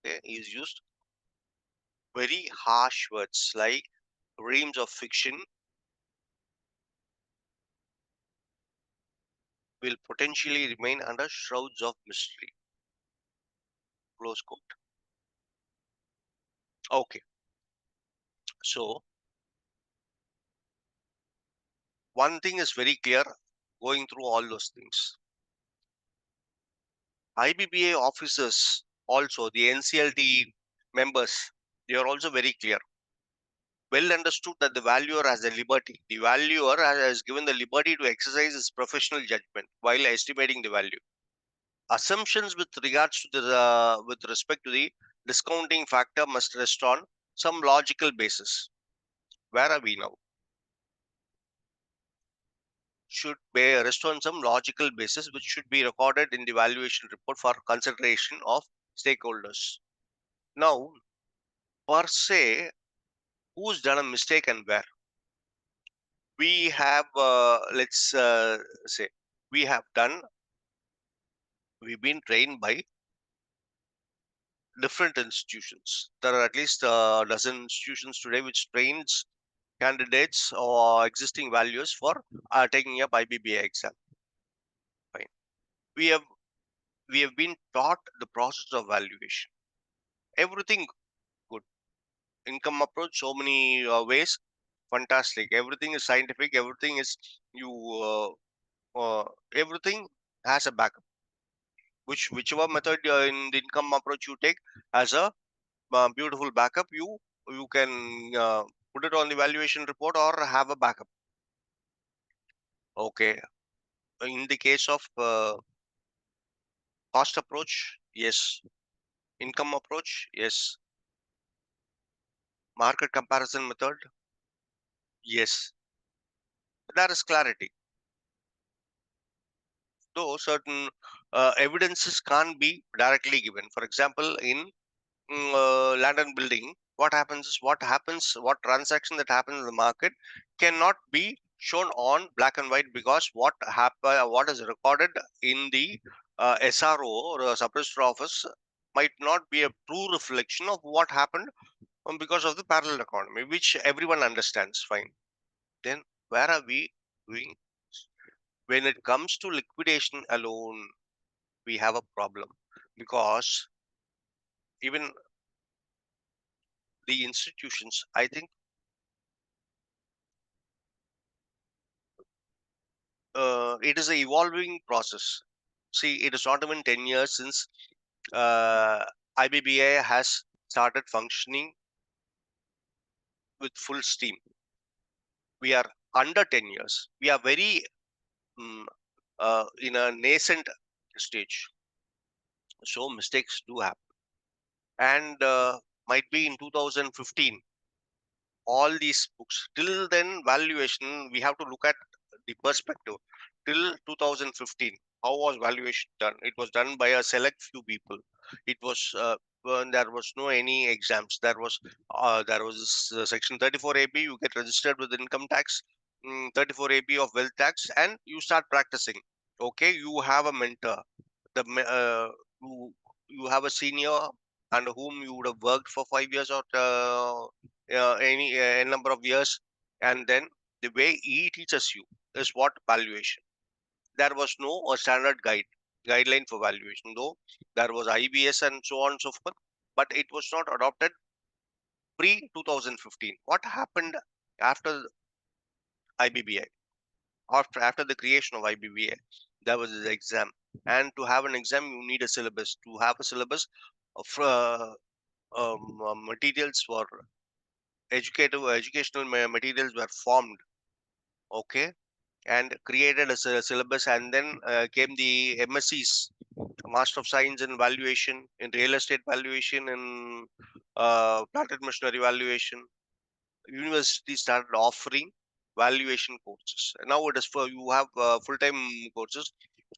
Okay, he's used very harsh words like realms of fiction will potentially remain under shrouds of mystery. Close quote. Okay, so one thing is very clear going through all those things. IBBA officers, also the NCLT members, they are also very clear. Well understood that the valuer has the liberty. The valuer has given the liberty to exercise his professional judgment while estimating the value. Assumptions with regards to with respect to the discounting factor must rest on some logical basis. Where are we now? Should be rest on some logical basis which should be recorded in the valuation report for consideration of stakeholders. Now, per se, who's done a mistake and where? We have, let's say, we have done, we've been trained by different institutions. There are at least a dozen institutions today which trains candidates or existing values for taking up IBBA exam. Fine. We have we have been taught the process of valuation. Everything good. Income approach, so many ways, fantastic. Everything is scientific. Everything is you. Everything has a backup. Whichever method in the income approach you take as a beautiful backup, you can put it on the valuation report or have a backup. Okay. In the case of cost approach, yes. Income approach, yes. Market comparison method, yes. There is clarity. Though certain evidences can't be directly given. For example, in land and building, what transaction that happens in the market cannot be shown on black and white because what is recorded in the SRO or sub-register office might not be a true reflection of what happened because of the parallel economy, which everyone understands. Fine. Then where are we doing? When it comes to liquidation alone, we have a problem because even the institutions, I think it is an evolving process. See, it is not even 10 years since IBBA has started functioning with full steam. We are under 10 years. We are very in a nascent stage. So mistakes do happen. And might be in 2015, all these books. Till then, valuation, we have to look at the perspective. Till 2015, how was valuation done? It was done by a select few people. It was when there was no any exams. There was section 34AB. You get registered with income tax, 34AB of wealth tax, and you start practicing. Okay, you have a mentor. The you you have a senior under whom you would have worked for 5 years or any number of years, and then the way he teaches you is what valuation. There was no standard guideline for valuation, though there was IBS and so on and so forth, but it was not adopted pre 2015. What happened after IBBI? After the creation of IBBA, there was this exam, and to have an exam, you need a syllabus. To have a syllabus, of materials were educational materials were formed, okay, and created as a syllabus, and then came the MSCs, Master of Science in Valuation, in Real Estate Valuation, in Plant and Machinery Valuation. University started offering valuation courses. Now it is for you have full-time courses.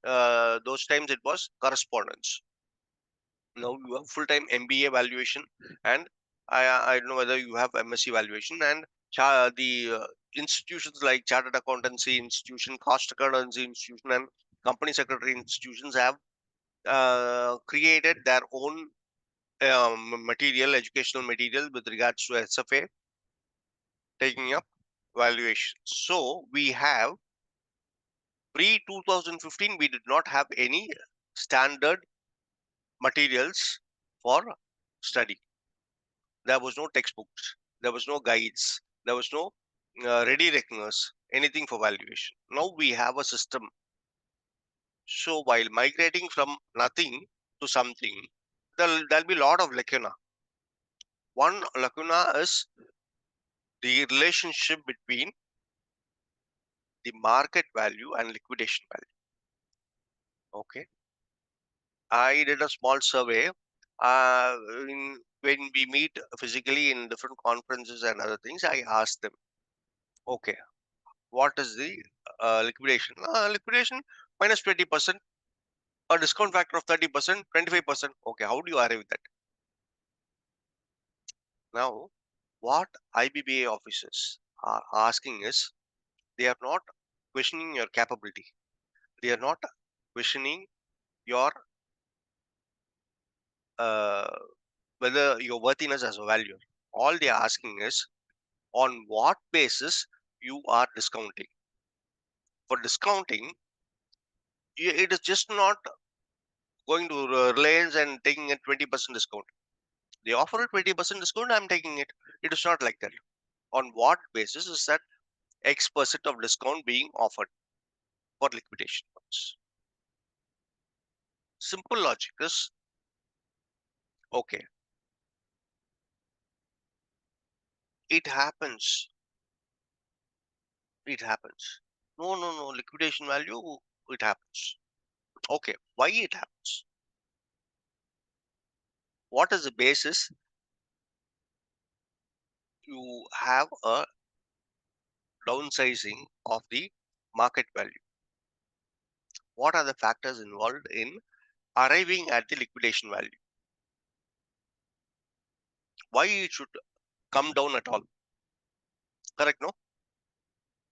Those times it was correspondence. Now you have full-time MBA valuation, and I don't know whether you have MSc valuation, and the institutions like Chartered Accountancy Institution, Cost Accountancy Institution, and Company Secretary institutions have created their own material, educational material with regards to SFA, taking up valuation. So we have pre 2015, we did not have any standard materials for study. There was no textbooks, there was no guides, there was no ready reckoners, anything for valuation. Now we have a system. So while migrating from nothing to something, there'll be a lot of lacuna. One lacuna is the relationship between the market value and liquidation value. Okay, I did a small survey. When we meet physically in different conferences and other things, I asked them, okay, what is the liquidation? Liquidation minus 20%, a discount factor of 30%, 25%. Okay, how do you arrive at that? Now, what IBBA officers are asking is, they are not questioning your capability. They are not questioning your uh, whether your worthiness as a valuer. All they are asking is, on what basis you are discounting. For discounting, it is just not going to Reliance and taking a 20% discount. They offer a 20% discount, I'm taking it. It is not like that. On what basis is that X% of discount being offered for liquidation funds? Simple logic is, okay, it happens. It happens. No, no, no, liquidation value, it happens. Okay, why it happens? What is the basis you have a downsizing of the market value? What are the factors involved in arriving at the liquidation value? Why it should come down at all? Correct, no?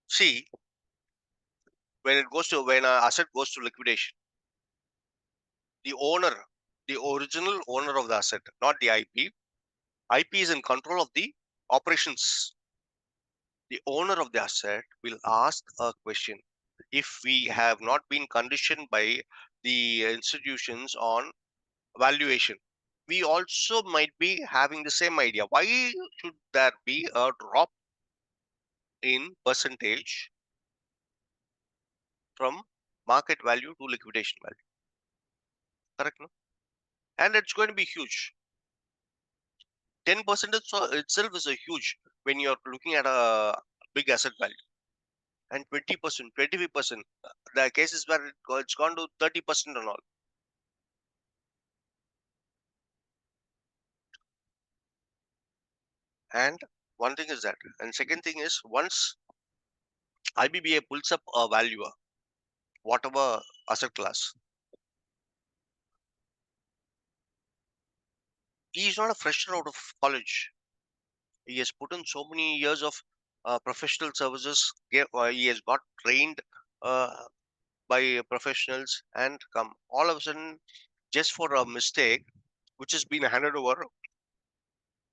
See, when an asset goes to liquidation, the owner, the original owner of the asset, not the IP. IP is in control of the operations. The owner of the asset will ask a question. If we have not been conditioned by the institutions on valuation, we also might be having the same idea. Why should there be a drop in percentage from market value to liquidation value? Correct, no? And it's going to be huge. 10% itself is a huge when you're looking at a big asset value. And 20%, 25%, the cases where it's gone to 30% and all. And one thing is that. And second thing is, once IBBA pulls up a valuer, whatever asset class, he is not a fresher out of college. He has put in so many years of professional services. He has got trained uh, by professionals, and come all of a sudden, just for a mistake which has been handed over,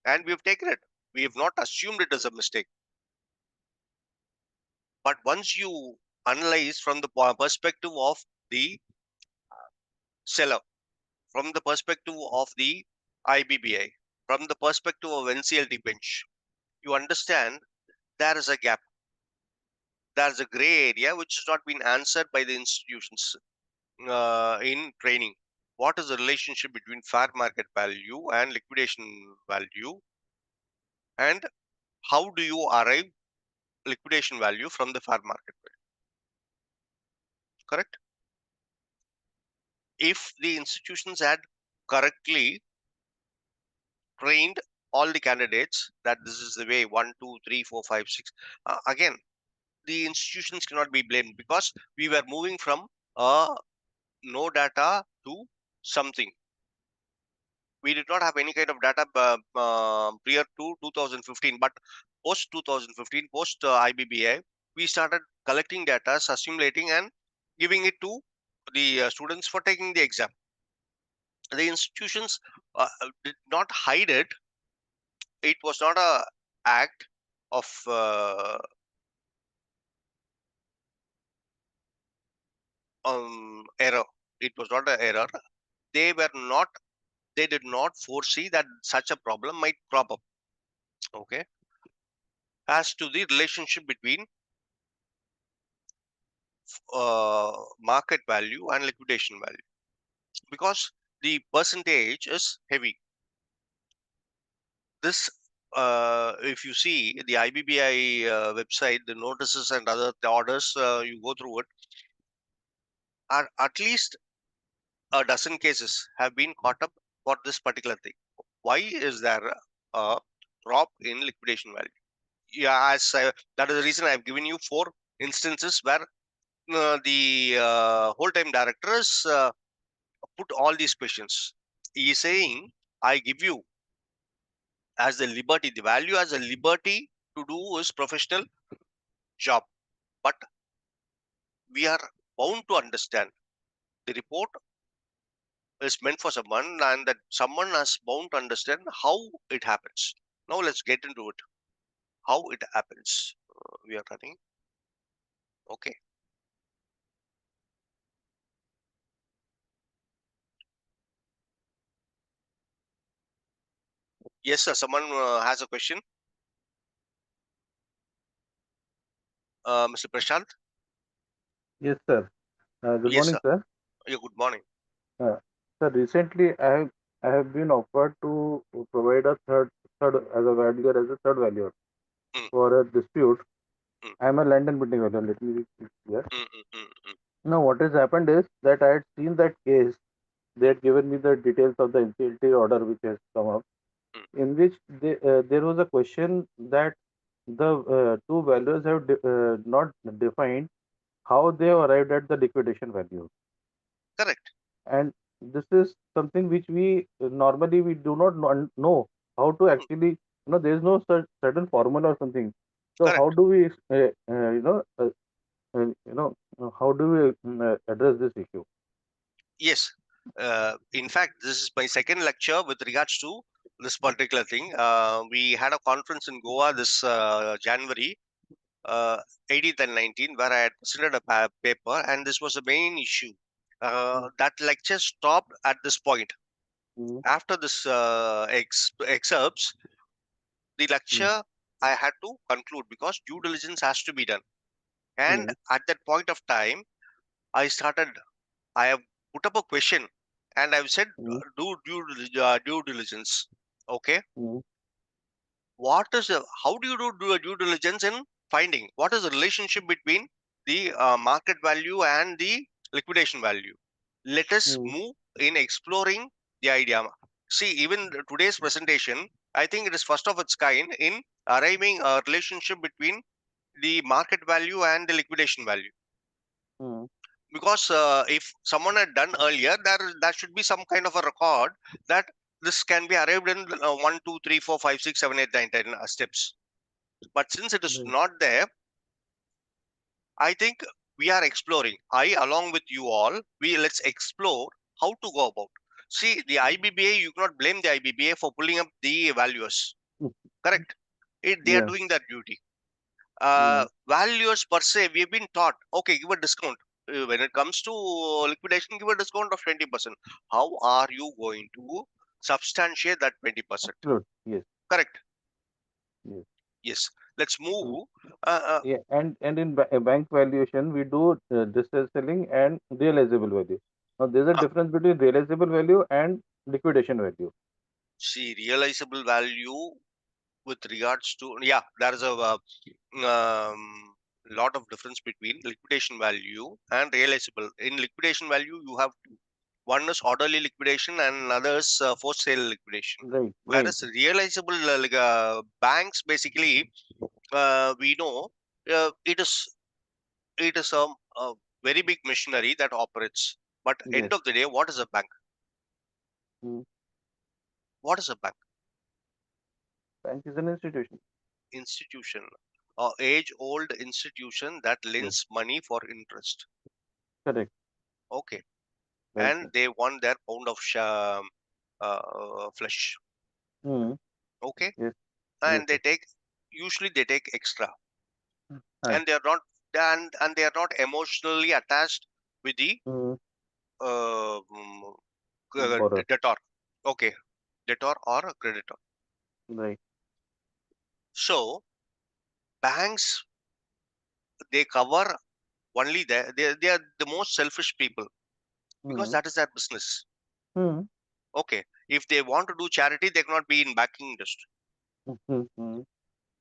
and we have taken it. We have not assumed it as a mistake. But once you analyze from the perspective of the seller, from the perspective of the IBBI, from the perspective of NCLT bench, you understand there is a gap. There's a gray area which has not been answered by the institutions in training. what is the relationship between fair market value and liquidation value, and how do you arrive liquidation value from the fair market value? Correct? If the institutions had correctly trained all the candidates that this is the way, 1, 2, 3, 4, 5, 6, again, the institutions cannot be blamed, because we were moving from no data to something. We did not have any kind of data prior to 2015, but post 2015, post IBBI, we started collecting data, assimilating, and giving it to the students for taking the exam. The institutions did not hide it. It was not a act of error. It was not an error. They were not. They did not foresee that such a problem might crop up. Okay. As to the relationship between market value and liquidation value, because the percentage is heavy. This, if you see the IBBI website, the notices and other the orders, you go through it, are at least a dozen cases have been caught up for this particular thing. Why is there a drop in liquidation value? Yeah, that is the reason I've given you 4 instances where the whole-time directors put all these questions. He is saying, I give you as the liberty, the value as a liberty to do his professional job. But we are bound to understand the report is meant for someone, and that someone is bound to understand how it happens. Now let's get into it. How it happens. We are running. Okay. Yes, sir. Someone has a question. Mr. Prashant. Yes, sir. Good Yes, morning, sir. sir. Yeah, good morning. Sir, recently I have been offered to provide a third as a valuer as a third valuer Mm, for a dispute. mm, I am a land and building valuer. Let me be clear. mm, mm, mm, mm, Now, what has happened is that I had seen that case. They had given me the details of the NCLT order which has come up, mm. in which there was a question that the two valuers have not defined how they have arrived at the liquidation value. Correct. And this is something which we normally we do not know how to Mm, actually, there is no certain formula or something. So how correct. do we how do we address this issue? Yes. In fact, this is my second lecture with regards to this particular thing. We had a conference in Goa this January uh, 18th and 19th, where I had presented a paper, and this was the main issue. Mm, That lecture stopped at this point. mm, After this excerpts, the mm, lecture I had to conclude because due diligence has to be done. And mm, at that point of time, I started. I have put up a question, and I've said, mm, due diligence. Okay, mm, how do you do a due diligence in finding what is the relationship between the market value and the liquidation value? Let us mm, move in exploring the idea. See, even today's presentation, I think it is first of its kind in arriving a relationship between the market value and the liquidation value. mm, Because if someone had done earlier, there should be some kind of a record that this can be arrived in 1, 2, 3, 4, 5, 6, 7, 8, 9, 10 steps. But since it is right. not there, I think we are exploring. Along with you all, let's explore how to go about. See, the IBBA, you cannot blame the IBBA for pulling up the values. Mm, Correct? They are yeah. doing their duty. Mm, Values per se, we have been taught, okay, give a discount. When it comes to liquidation, give a discount of 20%. How are you going to substantiate that 20%? absolute. Yes. Correct. Yes. Yes. Let's Mm, move. yeah. And in bank valuation we do distress selling and realizable value. Now, there's a Huh. difference between realizable value and liquidation value. See, realizable value with regards to, yeah, there is a lot of difference between liquidation value and realizable. In liquidation value, you have two. One is orderly liquidation and another is for sale liquidation. Right, right. Whereas realizable banks basically, we know it is a very big machinery that operates. But Yes. end of the day, what is a bank? Mm. What is a bank? Bank is an institution. Institution, a age-old institution that Yes. lends money for interest. Correct. Okay, Right, and sir. they want their pound of flesh. Mm. Okay, Yes. Yes, and sir. usually they take extra, Right. and they are not and they are not emotionally attached with the Mm. uh, mm, Borrower. debtor. Okay, debtor or creditor. Right. So banks, they cover only they are the most selfish people because Mm. that is their business. Mm. Okay, if they want to do charity, they cannot be in banking industry. Mm. Mm.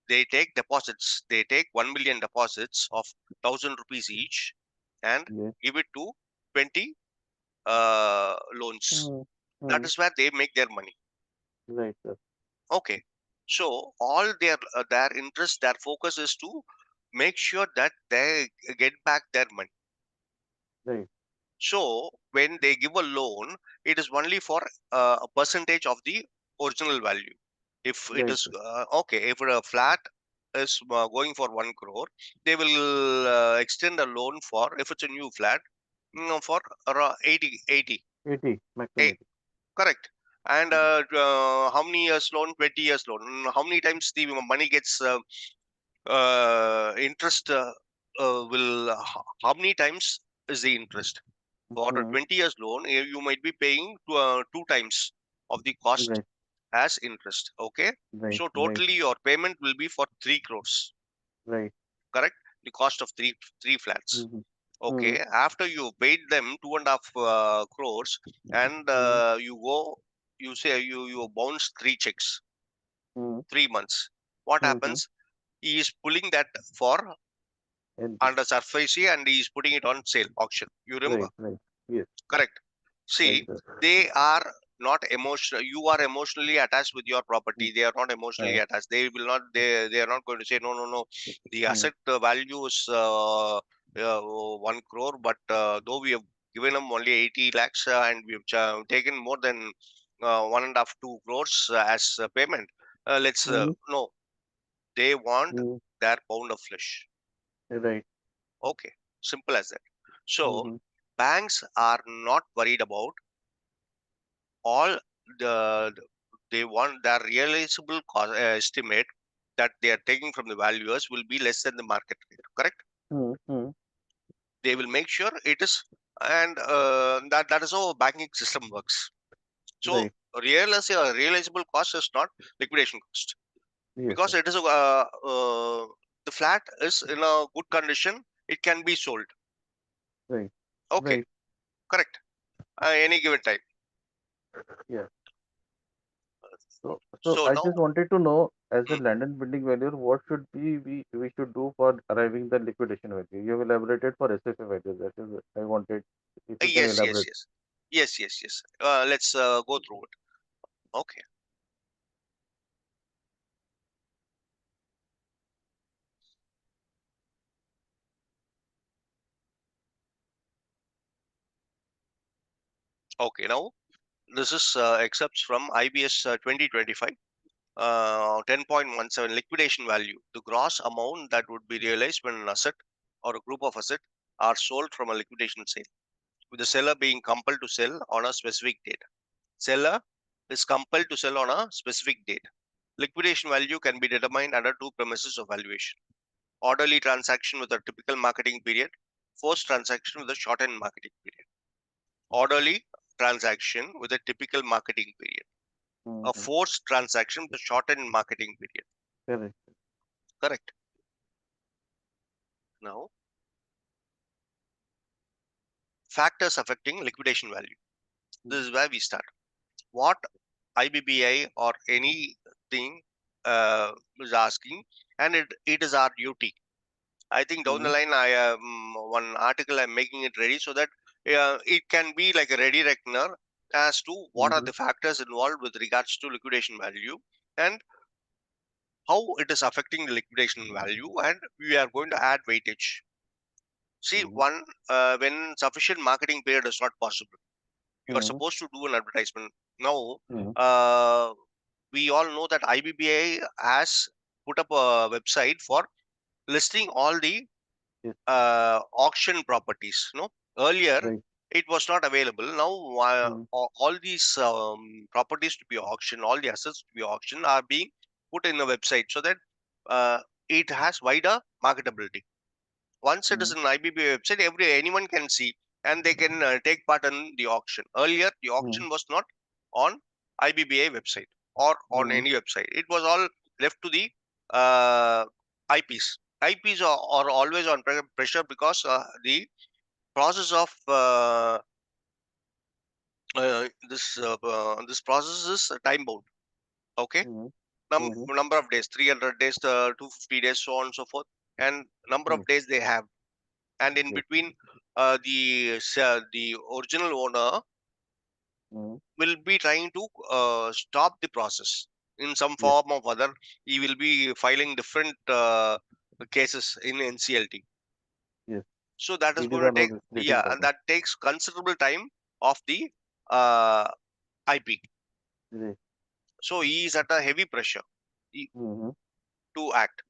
They take deposits. They take 1 million deposits of 1,000 rupees each and Yes. give it to 20 loans. Mm. That Mm. is where they make their money. Right, sir. Okay, so all their interest, their focus is to make sure that they get back their money. Right. So when they give a loan, it is only for a percentage of the original value. If it Right, is sir. okay, if a flat is going for 1 crore, they will extend a loan for, if it's a new flat, for around 80. 80, maximum Eh, 80. correct. And Mm. how many years loan? 20 years loan. How many times the money gets interest? How many times is the interest? For a Mm. 20 years loan, you might be paying 2 times of the cost Right. as interest. Okay, Right. so Right. totally your payment will be for 3 crores. Right. Correct, the cost of three flats. Mm. Okay, Mm. after you paid them 2.5 crores, and Mm. you say you bounce 3 checks, Mm. 3 months. What Mm. happens? He is pulling that for And under surface and he is putting it on sale auction. You remember? right. Right. Yes. Correct. Right, See, sir. they are not emotional. You are emotionally attached with your Mm. property. They are not emotionally attached. They will not. They are not going to say no, no, no. The Mm. asset value is 1 crore, but though we have given them only 80 lakhs and we have taken more than 1.5 2 crores as payment. Let's Mm. no. They want Mm. their pound of flesh. Right. Okay, simple as that. So Mm. banks are not worried about all they want their realizable cost, estimate that they are taking from the valuers will be less than the market rate. Correct? Mm. Mm. They will make sure it is, and that is how a banking system works. So Right. realizable cost is not liquidation cost Yes, because sir. it is the flat is in a good condition. It can be sold. Right. Okay, Right. correct. Any given time. Yeah. So So I now, just wanted to know, as a mm, land and building valuer, what should be we should do for arriving the liquidation value? You have elaborated for SFA value. That is, I wanted if you can yes, yes, elaborate. yes, yes, yes, yes. Let's go through it. Okay. Okay, now this is excerpts from IBS 2025, 10.17 liquidation value, the gross amount that would be realized when an asset or a group of assets are sold from a liquidation sale, with the seller being compelled to sell on a specific date. Seller is compelled to sell on a specific date. Liquidation value can be determined under two premises of valuation: orderly transaction with a typical marketing period, forced transaction with a shortened marketing period. Orderly transaction with a typical marketing period, a Mm-hmm. forced transaction with a shortened marketing period. Correct. Correct. Now, factors affecting liquidation value. This is where we start. What IBBI or anything is asking, and it is our duty. I think down the line, I one article I'm making it ready so that it can be like a ready reckoner as to what are the factors involved with regards to liquidation value and how it is affecting the liquidation value, and we are going to add weightage. See, one, when sufficient marketing period is not possible, you are supposed to do an advertisement. Now, we all know that IBBI has put up a website for listing all the auction properties. No, earlier Right. it was not available. Now, all these properties to be auctioned, all the assets to be auctioned are being put in the website so that it has wider marketability. Once it is in IBBA website, anyone can see and they can take part in the auction. Earlier, the auction was not on IBBA website or on any website. It was all left to the IPs. IPs are always on pressure because the process of this process is time bound. Okay, number of days, 300 days, 250 days, so on and so forth, and number of days they have. And in between, the original owner will be trying to stop the process in some form or other. He will be filing different cases in NCLT. So that is going to take, and that takes considerable time of the IP. So he is at a heavy pressure to act,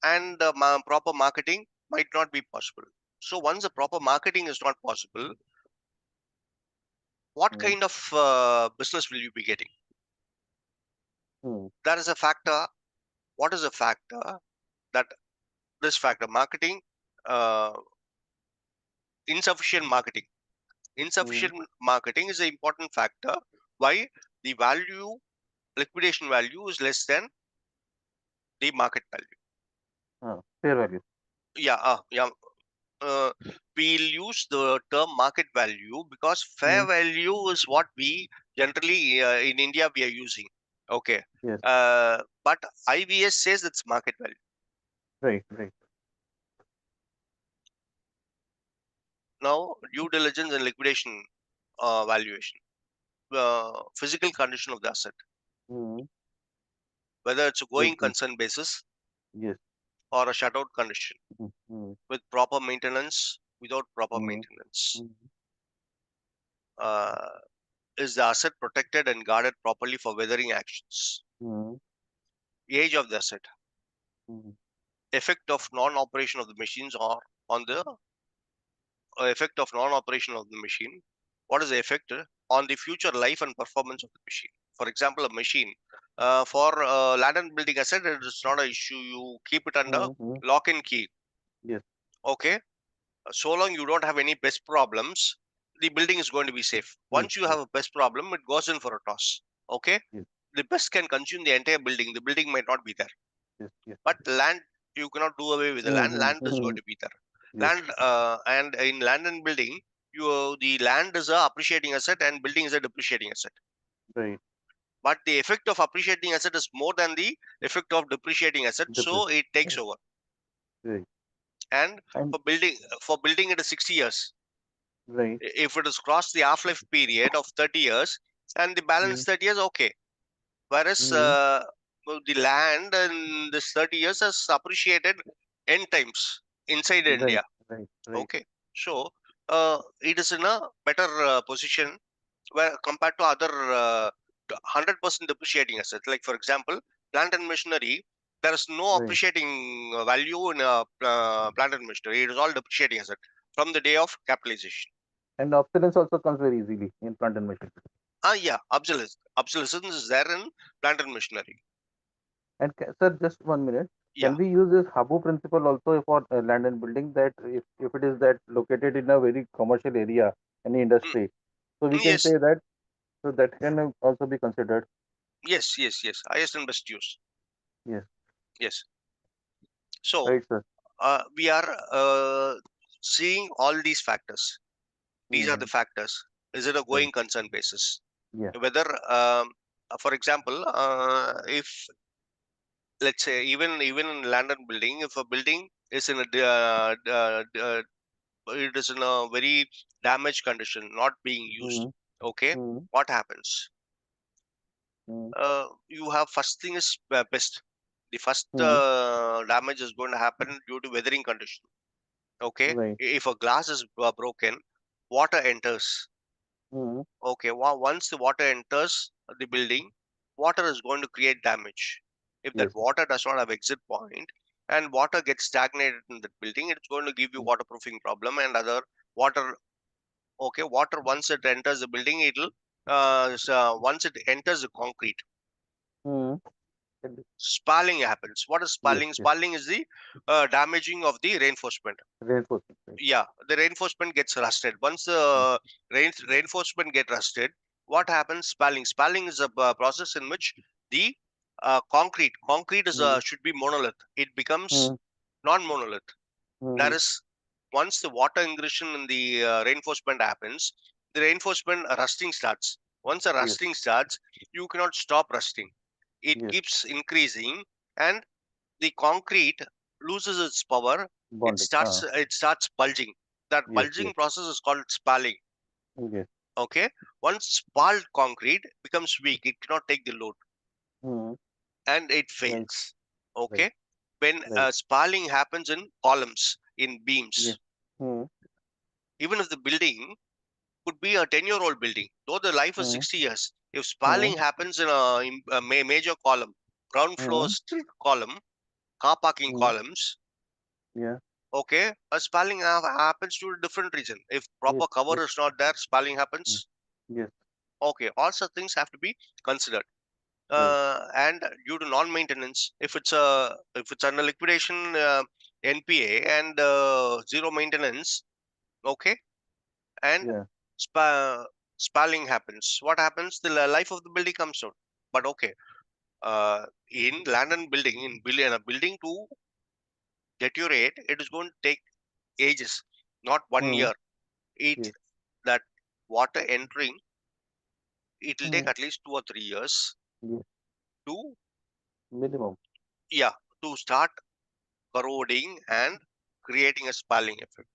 and proper marketing might not be possible. So once the proper marketing is not possible, what kind of business will you be getting? That is a factor. What is a factor? That this factor, marketing, insufficient marketing. Insufficient marketing is an important factor. Why? The value, liquidation value is less than the market value. Fair value. Yeah, we'll use the term market value because fair value is what we generally in India we are using. Okay. But IVS says it's market value. Right. Now, due diligence and liquidation valuation. Physical condition of the asset, whether it's a going concern basis or a shutout condition, with proper maintenance, without proper maintenance. Is the asset protected and guarded properly for weathering actions? Age of the asset, effect of non-operation of the machines or on the effect of non-operation of the machine. What is the effect on the future life and performance of the machine? For example, a machine for land and building asset, it is not an issue. You keep it under lock and key. Okay. So long you don't have any pest problems, the building is going to be safe. Once you have a pest problem, it goes in for a toss. Okay. The pest can consume the entire building. The building might not be there. But land, you cannot do away with the land. Land is going to be there. Land and in land and building, the land is a appreciating asset and building is a depreciating asset. But the effect of appreciating asset is more than the effect of depreciating asset, so it takes over. And for building it is 60 years. If it has crossed the half-life period of 30 years and the balance 30 years, okay. Whereas the land in this 30 years has appreciated n times inside India. Okay. So it is in a better position where compared to other 100% depreciating assets. Like for example, plant and machinery, there is no appreciating value in plant and machinery. It is all depreciating asset from the day of capitalization. And obsolescence also comes very easily in plant and machinery. Yeah, obsolescence is there in plant and machinery. And sir, just 1 minute. Yeah. Can we use this Habu principle also for land and building, that if it is that located in a very commercial area, any industry, so we can say that, so that can also be considered. Yes. Highest and best use. Yes. So right, sir. We are seeing all these factors. These are the factors. Is it a going concern basis? Yeah. Whether, for example, if let's say even in land and building, if a building is in a it is in a very damaged condition, not being used, okay, what happens? You have first thing is pest. The first damage is going to happen due to weathering condition. Okay, Right. if a glass is broken, water enters. Okay, once the water enters the building, water is going to create damage. If that Yes. water does not have exit point and water gets stagnated in that building, it's going to give you waterproofing problem and other water. Okay, water once it enters the building, it'll once it enters the concrete, spalling happens. What is Yes. spalling? Yes. Spalling is the damaging of the reinforcement. Reinforcement. Right. Yeah, the reinforcement gets rusted. Once the reinforcement get rusted, what happens? Spalling is a process in which the concrete is should be monolith. It becomes non-monolith. That is, once the water ingression in the reinforcement happens, the reinforcement rusting starts. Once the Yes. rusting starts, you cannot stop rusting. It Yes. keeps increasing, and the concrete loses its power. Bonding. It starts bulging. That Yes. bulging Yes. process is called spalling. Yes. Okay, once spalled concrete becomes weak, it cannot take the load and it Right. fails. Okay, Right. when Right. spalling happens in columns, in beams, Yeah. even if the building could be a 10-year-old building, though the life is 60 years, if Hmm. spalling happens in a major column, ground floor Hmm. street column, car parking Hmm. columns, Yeah. okay, a spalling happens to a different reason. If Yes. proper cover Yes. is not there, spalling Mm. happens. Yes. Okay, all such things have to be considered. Right. And due to non-maintenance, if it's under liquidation NPA and zero maintenance, okay, and Yeah. spa, spalling happens. What happens? The life of the building comes down. But okay, in land and building, in a building to deteriorate, it is going to take ages, not 1 year. It Yes. that water entering, it will take Hmm. at least 2 or 3 years Yes. to Minimum. yeah to start corroding and creating a spalling effect.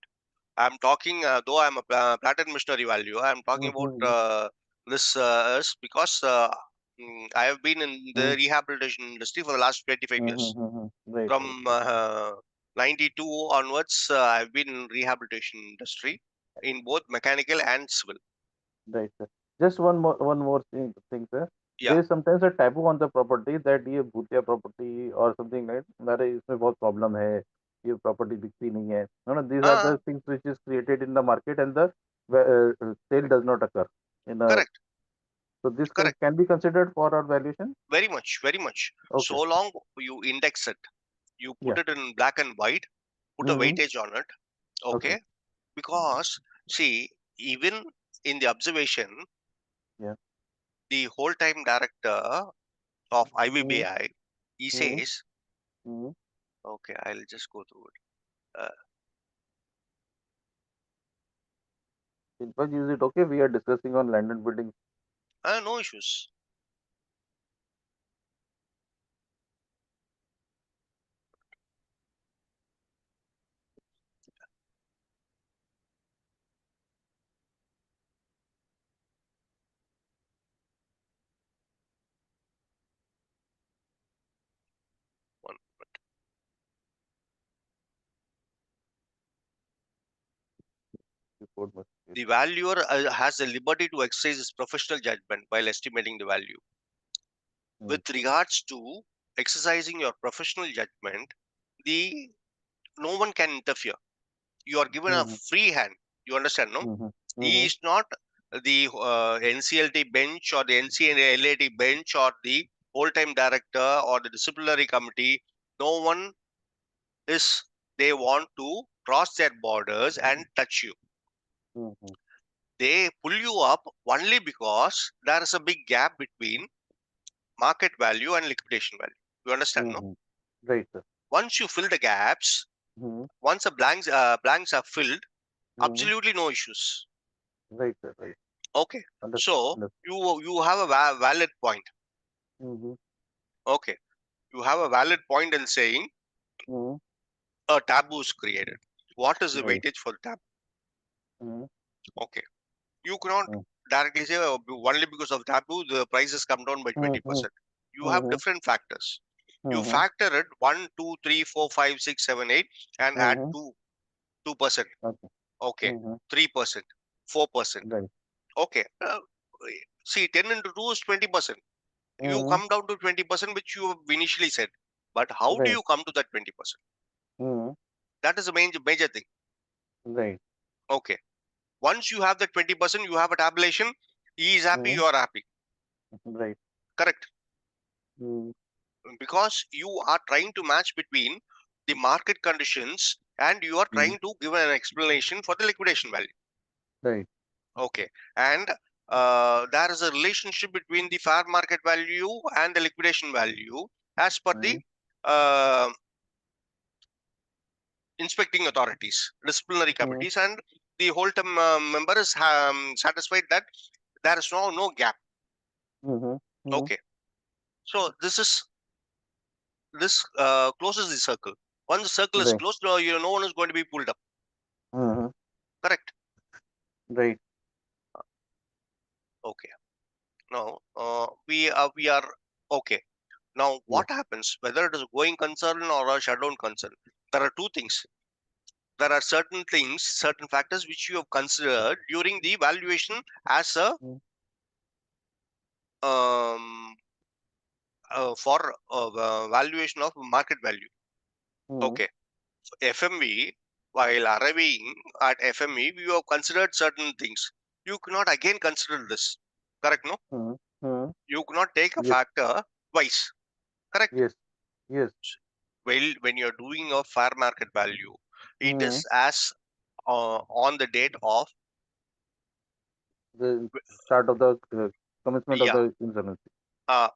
I'm talking, though I'm a pattern missionary value, I'm talking about Mm-hmm. this is because I have been in the rehabilitation industry for the last 25 years. Mm-hmm. Right. From Right. Right. 92 onwards, I've been in rehabilitation industry in both mechanical and civil. Right, sir. Just one more thing, sir. Yeah. There is sometimes a taboo on the property that ये भूतिया property or something like अरे इसमें बहुत problem है, ये property बिकती नहीं है. No, no, these are Uh, the things which is created in the market and the sale does not occur in a. Correct. So this Correct. can be considered for our valuation. Very much. Very much. Okay. So long you index it, you put Yeah. it in black and white, put a Mm-hmm. weightage on it. Okay. Okay. Because see, even in the observation, Yeah. the whole time director of Mm-hmm. IVBI, he Mm-hmm. says, Mm-hmm. okay, I'll just go through it. In fact, is it okay? We are discussing on land and building. No issues. One. Report must be. The valuer has the liberty to exercise his professional judgment while estimating the value. Mm. With regards to exercising your professional judgment, the no one can interfere. You are given a Mm-hmm. free hand. You understand, no? Mm-hmm. He Mm-hmm. is not the NCLT bench or the NCLAT bench or the whole-time director or the disciplinary committee. No one is. They want to cross their borders and touch you. Mm-hmm. They pull you up only because there is a big gap between market value and liquidation value. You understand, no? Mm-hmm. Right, sir. Once you fill the gaps, Mm-hmm. once the blanks are filled, Mm-hmm. absolutely no issues. Right, sir. Right. Okay. Understood. So you have a valid point. Mm-hmm. Okay. You have a valid point in saying Mm-hmm. a taboo is created. What is the Right. weightage for the taboo? Mm-hmm. Okay. You cannot Mm-hmm. directly say only because of taboo the prices come down by Mm-hmm. 20%. You have different factors. You Mm-hmm. factor it 1, 2, 3, 4, 5, 6, 7, 8, and add Mm-hmm. 2%. Okay. Okay. Mm-hmm. 3%, 4%. Right. Okay. See, 10 into 2 is 20%. You Mm-hmm. come down to 20%, which you have initially said. But how do Right. you come to that 20%? Mm-hmm. That is a major thing. Right. Okay. Once you have the 20%, you have a tabulation. He is happy, Mm-hmm. you are happy. Right. Correct. Mm-hmm. Because you are trying to match between the market conditions and you are trying to give an explanation for the liquidation value. Right. Okay. And there is a relationship between the fair market value and the liquidation value as per the Mm-hmm. uh, inspecting authorities, disciplinary Mm-hmm. committees, and the whole term member is satisfied that there is no gap. Mm-hmm. Okay. So this closes the circle. Once the circle is Right. closed, no one is going to be pulled up. Mm-hmm. Correct. Right. Okay. Now we are okay. Now Yes. what happens whether it is a going concern or a shutdown concern? There are two things. There are certain things, certain factors which you have considered during the valuation as a Mm-hmm. um, for valuation of market value. Mm-hmm. Okay. FMV, while arriving at FMV, you have considered certain things. You cannot again consider this. Correct, no? Mm-hmm. You cannot take a Yes. factor twice. Correct. Yes. Yes. Well, when you're doing a fair market value, it Mm-hmm. is as on the date of, The start of the commencement of yeah, the insolvency. uh,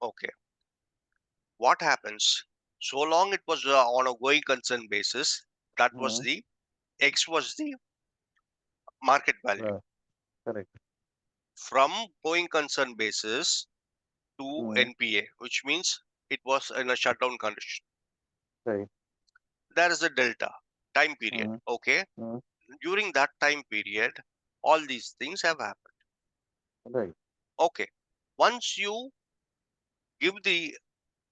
okay. What happens? So long it was on a going concern basis, that was Mm-hmm. the X was the market value. Correct. From going concern basis to Mm-hmm. NPA, which means it was in a shutdown condition. Right. There is a delta time period. Mm-hmm. Okay. Mm-hmm. During that time period, all these things have happened. Right. Okay. Once you give the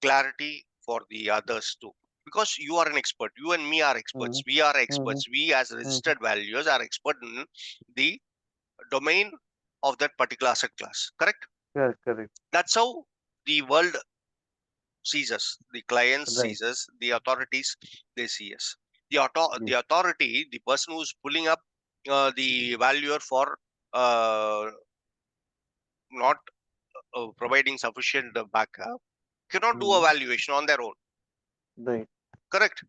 clarity for the others too, because you are an expert, you and me are Mm-hmm. experts, we are Mm-hmm. experts, we as Mm-hmm. registered valuers are expert in the domain of that particular asset class. Correct? Correct. Correct. That's how the world sees us, the clients Right. sees us, the authorities they see us. Yes. The authority, the person who's pulling up the valuer for not providing sufficient backup cannot do a Mm-hmm. valuation on their own. Right. Correct?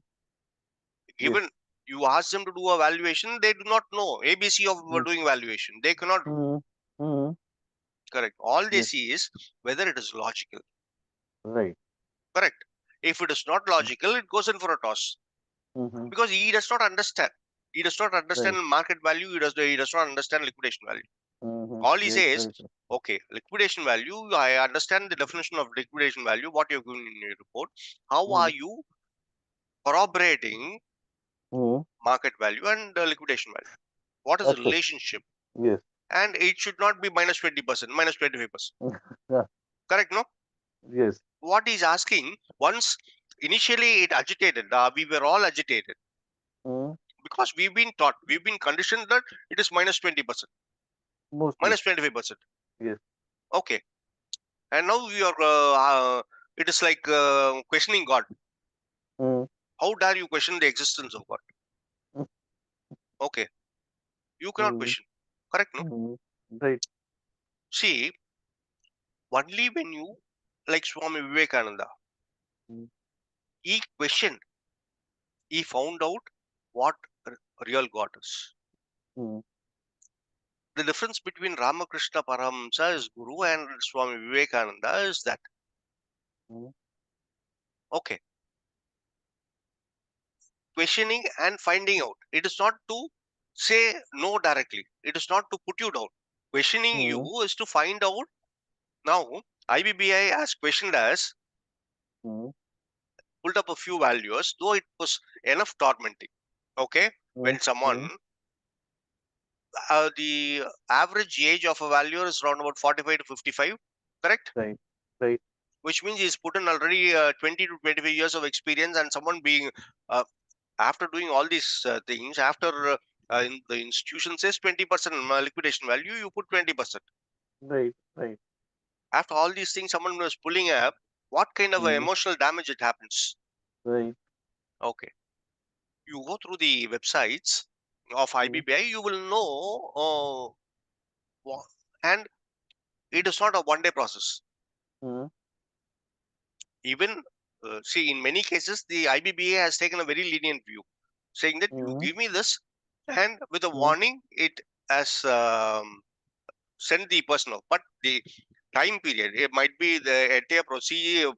Yes. Given you ask them to do a valuation, they do not know ABC of Mm-hmm. doing valuation. They cannot do. Mm-hmm. Correct. All they Yes. see is whether it is logical. Right. Correct. If it is not logical, it goes in for a toss Mm-hmm. because he does not understand. He does not understand Right. market value. He does not understand liquidation value. Mm-hmm. All he Yes. says, Right. Sir. okay, liquidation value. I understand the definition of liquidation value. What you've given in your report. How are Mm-hmm. you corroborating Mm-hmm. market value and liquidation value? What is the Absolutely. relationship? Yes. And it should not be minus 20%, minus 25%. Yeah. Correct, no? Yes. What he's asking, once initially it agitated, we were all agitated Mm-hmm. because we've been conditioned that it is minus 20%, Mostly. minus 25%. Yes. Okay. And now we are, it is like questioning God. Mm-hmm. How dare you question the existence of God? Okay. You cannot Mm-hmm. question. Correct, no? Mm-hmm. Right. See, only when you, like Swami Vivekananda, Mm-hmm. he questioned, he found out what real God is. Mm-hmm. The difference between Ramakrishna Paramahamsa as Guru and Swami Vivekananda is that, Mm-hmm. okay, questioning and finding out. It is not to say no directly. It is not to put you down. Questioning you is to find out. Now, IBBI has questioned us, pulled up a few values, though it was enough tormenting. Okay, when someone, the average age of a valuer is around about 45 to 55, correct? Right. Right. Which means he's put in already 20 to 25 years of experience, and someone being, after doing all these things, after in the institution says 20% liquidation value, you put 20%. Right. Right. After all these things, someone was pulling up, what kind of emotional damage it happens? Right. Okay. You go through the websites of IBBI, you will know, and it is not a one-day process. Even, see, in many cases, the IBBA has taken a very lenient view, saying that you give me this, and with a warning, it has sent the person off. But the time period, it might be the entire procedure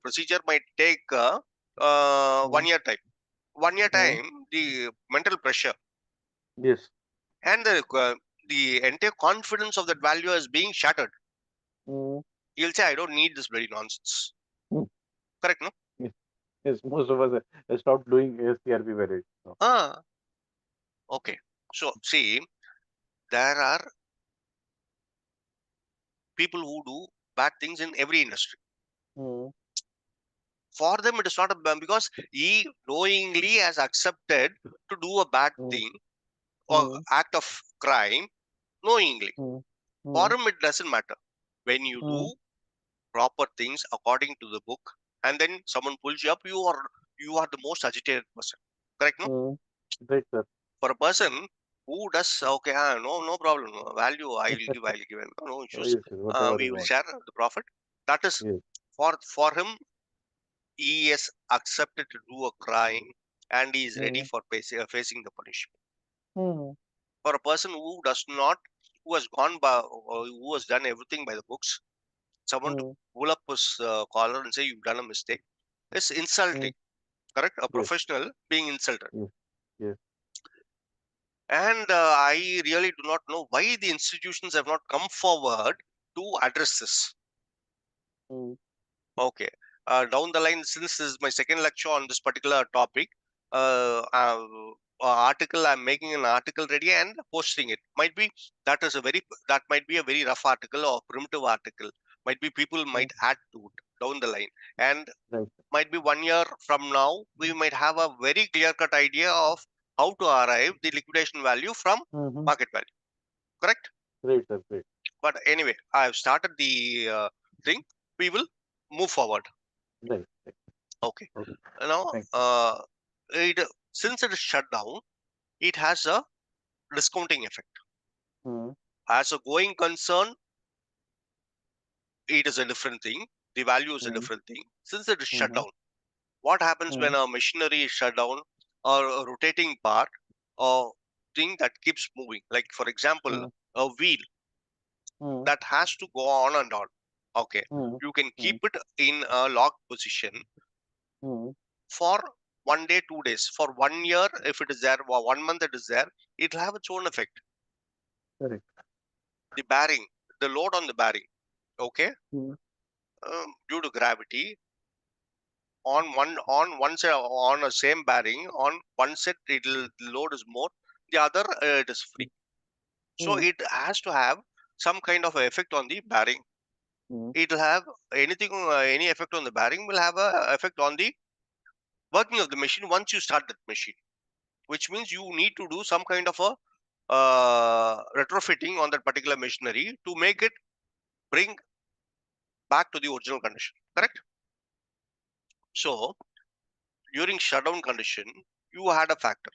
might take 1 year time. 1 year time, the mental pressure Yes. and the entire confidence of that value is being shattered. You'll say, I don't need this bloody nonsense. Correct, no? Yes. Yes. Most of us stopped doing SCRP valid. Ah, okay. So, see, there are people who do bad things in every industry. For them, it is not a because he knowingly has accepted to do a bad thing or act of crime knowingly. For him, it doesn't matter. When you do proper things according to the book, and then someone pulls you up, you are the most agitated person. Correct, no? Right, sir. For a person who does okay, no problem, value I'll give, no issues. Yes, sir. Whatever We you will want. share the profit. That is Yes. for him. He has accepted to do a crime, and he is ready for facing the punishment. For a person who does not, who has gone by, who has done everything by the books, someone to pull up his collar and say you've done a mistake, is insulting. Correct? A Yes. professional being insulted. Yes. Yes. And I really do not know why the institutions have not come forward to address this. Okay. Down the line, since this is my second lecture on this particular topic, I'm making an article ready and posting it. Might be that might be a very rough article or primitive article. Might be people might add to it down the line, and Right. might be 1 year from now we might have a very clear-cut idea of how to arrive the liquidation value from market value. Correct? Great, sir. Great. But anyway, I've started the thing. We will move forward. Right. Right. Okay. Okay. Now, Thank since it is shut down, it has a discounting effect. As a going concern, it is a different thing. The value is a different thing. Since it is shut down, what happens when a machinery is shut down or a rotating part or thing that keeps moving? Like, for example, a wheel that has to go on and on. Okay. You can keep it in a locked position for 1 day, 2 days, for 1 year. If it is there, or 1 month it is there, it will have its own effect. Correct. The bearing, the load on the bearing, okay, due to gravity, on one side, on a same bearing, on one set the load is more, the other it is free. So it has to have some kind of effect on the bearing. It will have any effect on the bearing will have a effect on the working of the machine once you start that machine, which means you need to do some kind of a retrofitting on that particular machinery to make it bring back to the original condition. Correct? So during shutdown condition, you had a factor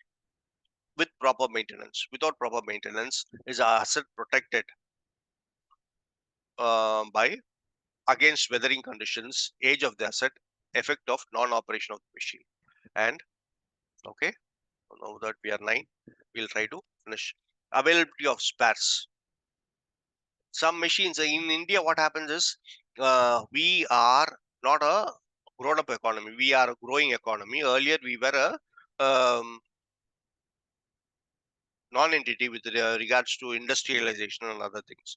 with proper maintenance. Without proper maintenance, is our asset protected by against weathering conditions, age of the asset, effect of non-operation of the machine. And okay, now that we are 9, we'll try to finish. Availability of spares. Some machines in India, what happens is we are not a grown-up economy. We are a growing economy. Earlier, we were a non-entity with regards to industrialization and other things,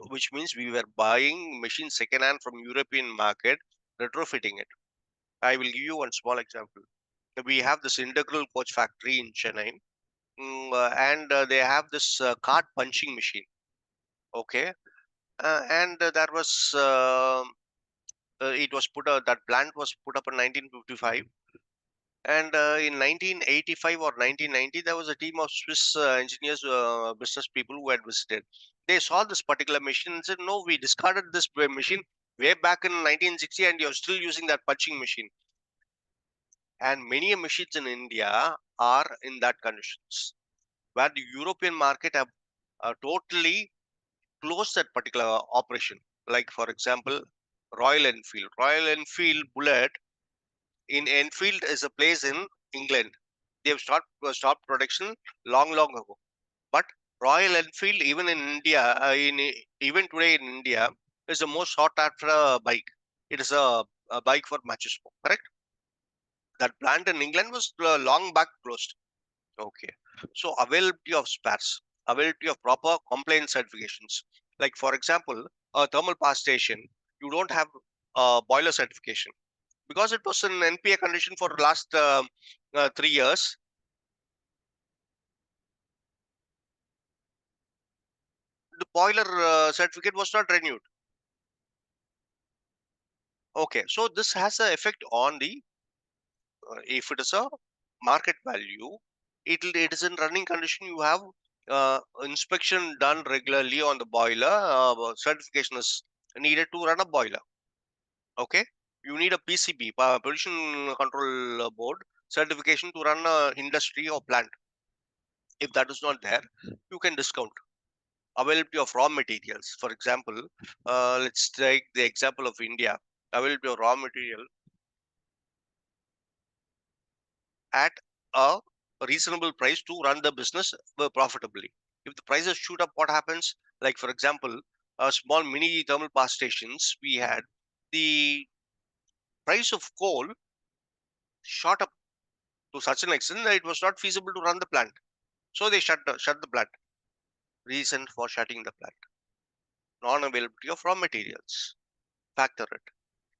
which means we were buying machines second-hand from European market, retrofitting it. I will give you one small example. We have this integral coach factory in Chennai, and they have this card punching machine. Okay, and that was it was put that plant was put up in 1955, and in 1985 or 1990 there was a team of Swiss engineers, business people who had visited. They saw this particular machine and said, no, we discarded this machine way back in 1960 and you're still using that punching machine. And many machines in India are in that conditions, where the European market have totally closed that particular operation. Like for example, Royal Enfield. Royal Enfield Bullet in Enfield is a place in England. They have stopped production long ago. But Royal Enfield, even in India, even today in India, is the most sought after bike. It is a bike for matches, correct? That plant in England was long back closed. Okay. So availability of spares, availability of proper compliance certifications. Like for example, a thermal power station, you don't have boiler certification because it was in NPA condition for the last 3 years. The boiler certificate was not renewed. Okay, so this has an effect on the if it is a market value, it is in running condition. You have inspection done regularly on the boiler. Certification is needed to run a boiler. Okay, you need a PCB, pollution control board certification to run a industry or plant. If that is not there, you can discount. Availability of raw materials. For example, let's take the example of India. Availability of raw material at a reasonable price to run the business profitably. If the prices shoot up, what happens? Like for example, small mini thermal power stations we had, the price of coal shot up to such an extent that it was not feasible to run the plant. So they shut the plant. Reason for shutting the plant: non-availability of raw materials. Factor it.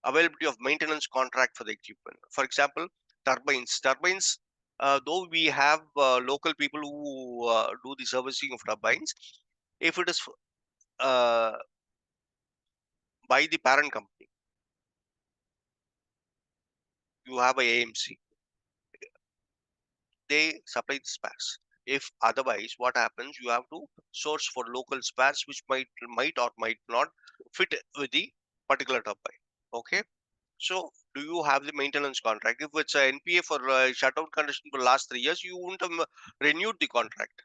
Availability of maintenance contract for the equipment. For example, turbines. Turbines, though we have local people who do the servicing of turbines, if it is uh, by the parent company, you have a AMC, they supply the spares. If otherwise, what happens? You have to source for local spares, which might or might not fit with the particular turbine. Okay. So, do you have the maintenance contract? If it's a NPA for shutdown condition for the last 3 years, you wouldn't have renewed the contract.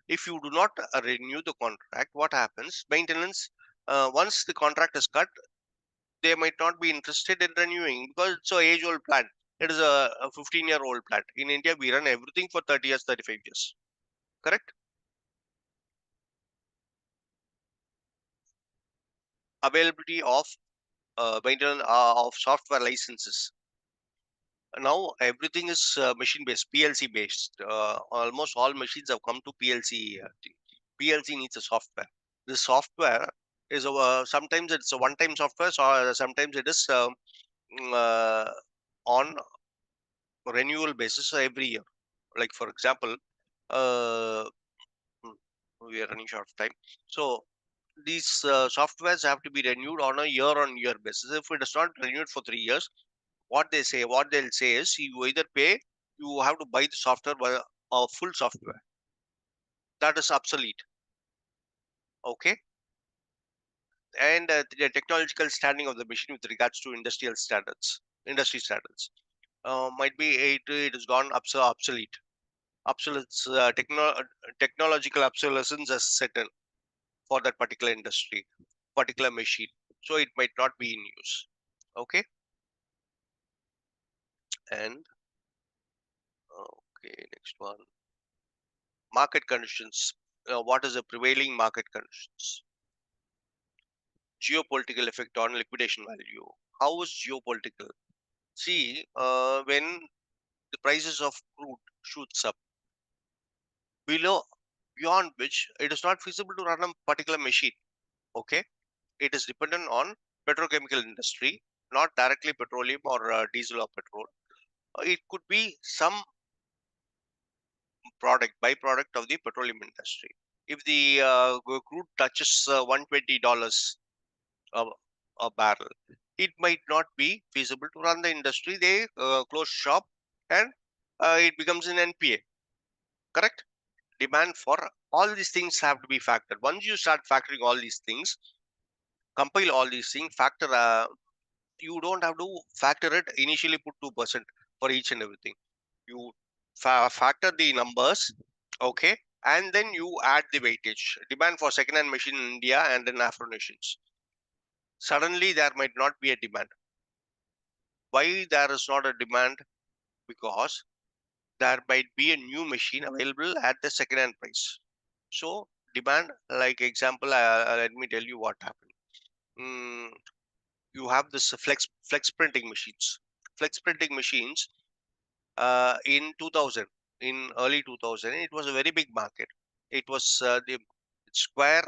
If you do not renew the contract, what happens? Maintenance, once the contract is cut, they might not be interested in renewing because it's a age-old plant. It is a 15-year-old plant. In India, we run everything for 30 years, 35 years. Correct? Availability of maintenance of software licenses. Now everything is machine based, PLC based. Almost all machines have come to PLC. PLC needs a software. The software is sometimes it's a one-time software, so sometimes it is on renewal basis every year. Like for example, uh, we are running short of time, so these softwares have to be renewed on a year-on-year basis. If it is not renewed for 3 years, what they'll say is you either pay, you have to buy the software, a full software that is obsolete. Okay. And the technological standing of the machine with regards to industry standards, might be it has gone obsolete. Obsolescence, technological obsolescence has set in for that particular industry, particular machine, so it might not be in use. Okay. And okay, next one. Market conditions. What is the prevailing market conditions? Geopolitical effect on liquidation value. How is geopolitical? See, when the prices of crude shoots up below beyond which it is not feasible to run a particular machine. Okay, it is dependent on petrochemical industry, not directly petroleum or diesel or petrol. It could be some byproduct of the petroleum industry. If the crude touches $120 a, a barrel, it might not be feasible to run the industry. They close shop and it becomes an NPA. Correct? Demand for all these things have to be factored. Once you start factoring all these things, compile all these things, factor. You don't have to factor it initially. Put 2% for each and everything. You factor the numbers, okay, and then you add the weightage. Demand for second-hand machine in India and in Afro nations. Suddenly, there might not be a demand. Why there is not a demand? Because there might be a new machine available at the second-hand price. So demand, like example, let me tell you what happened. You have this flex printing machines. Flex printing machines in 2000, in early 2000, it was a very big market. It was the square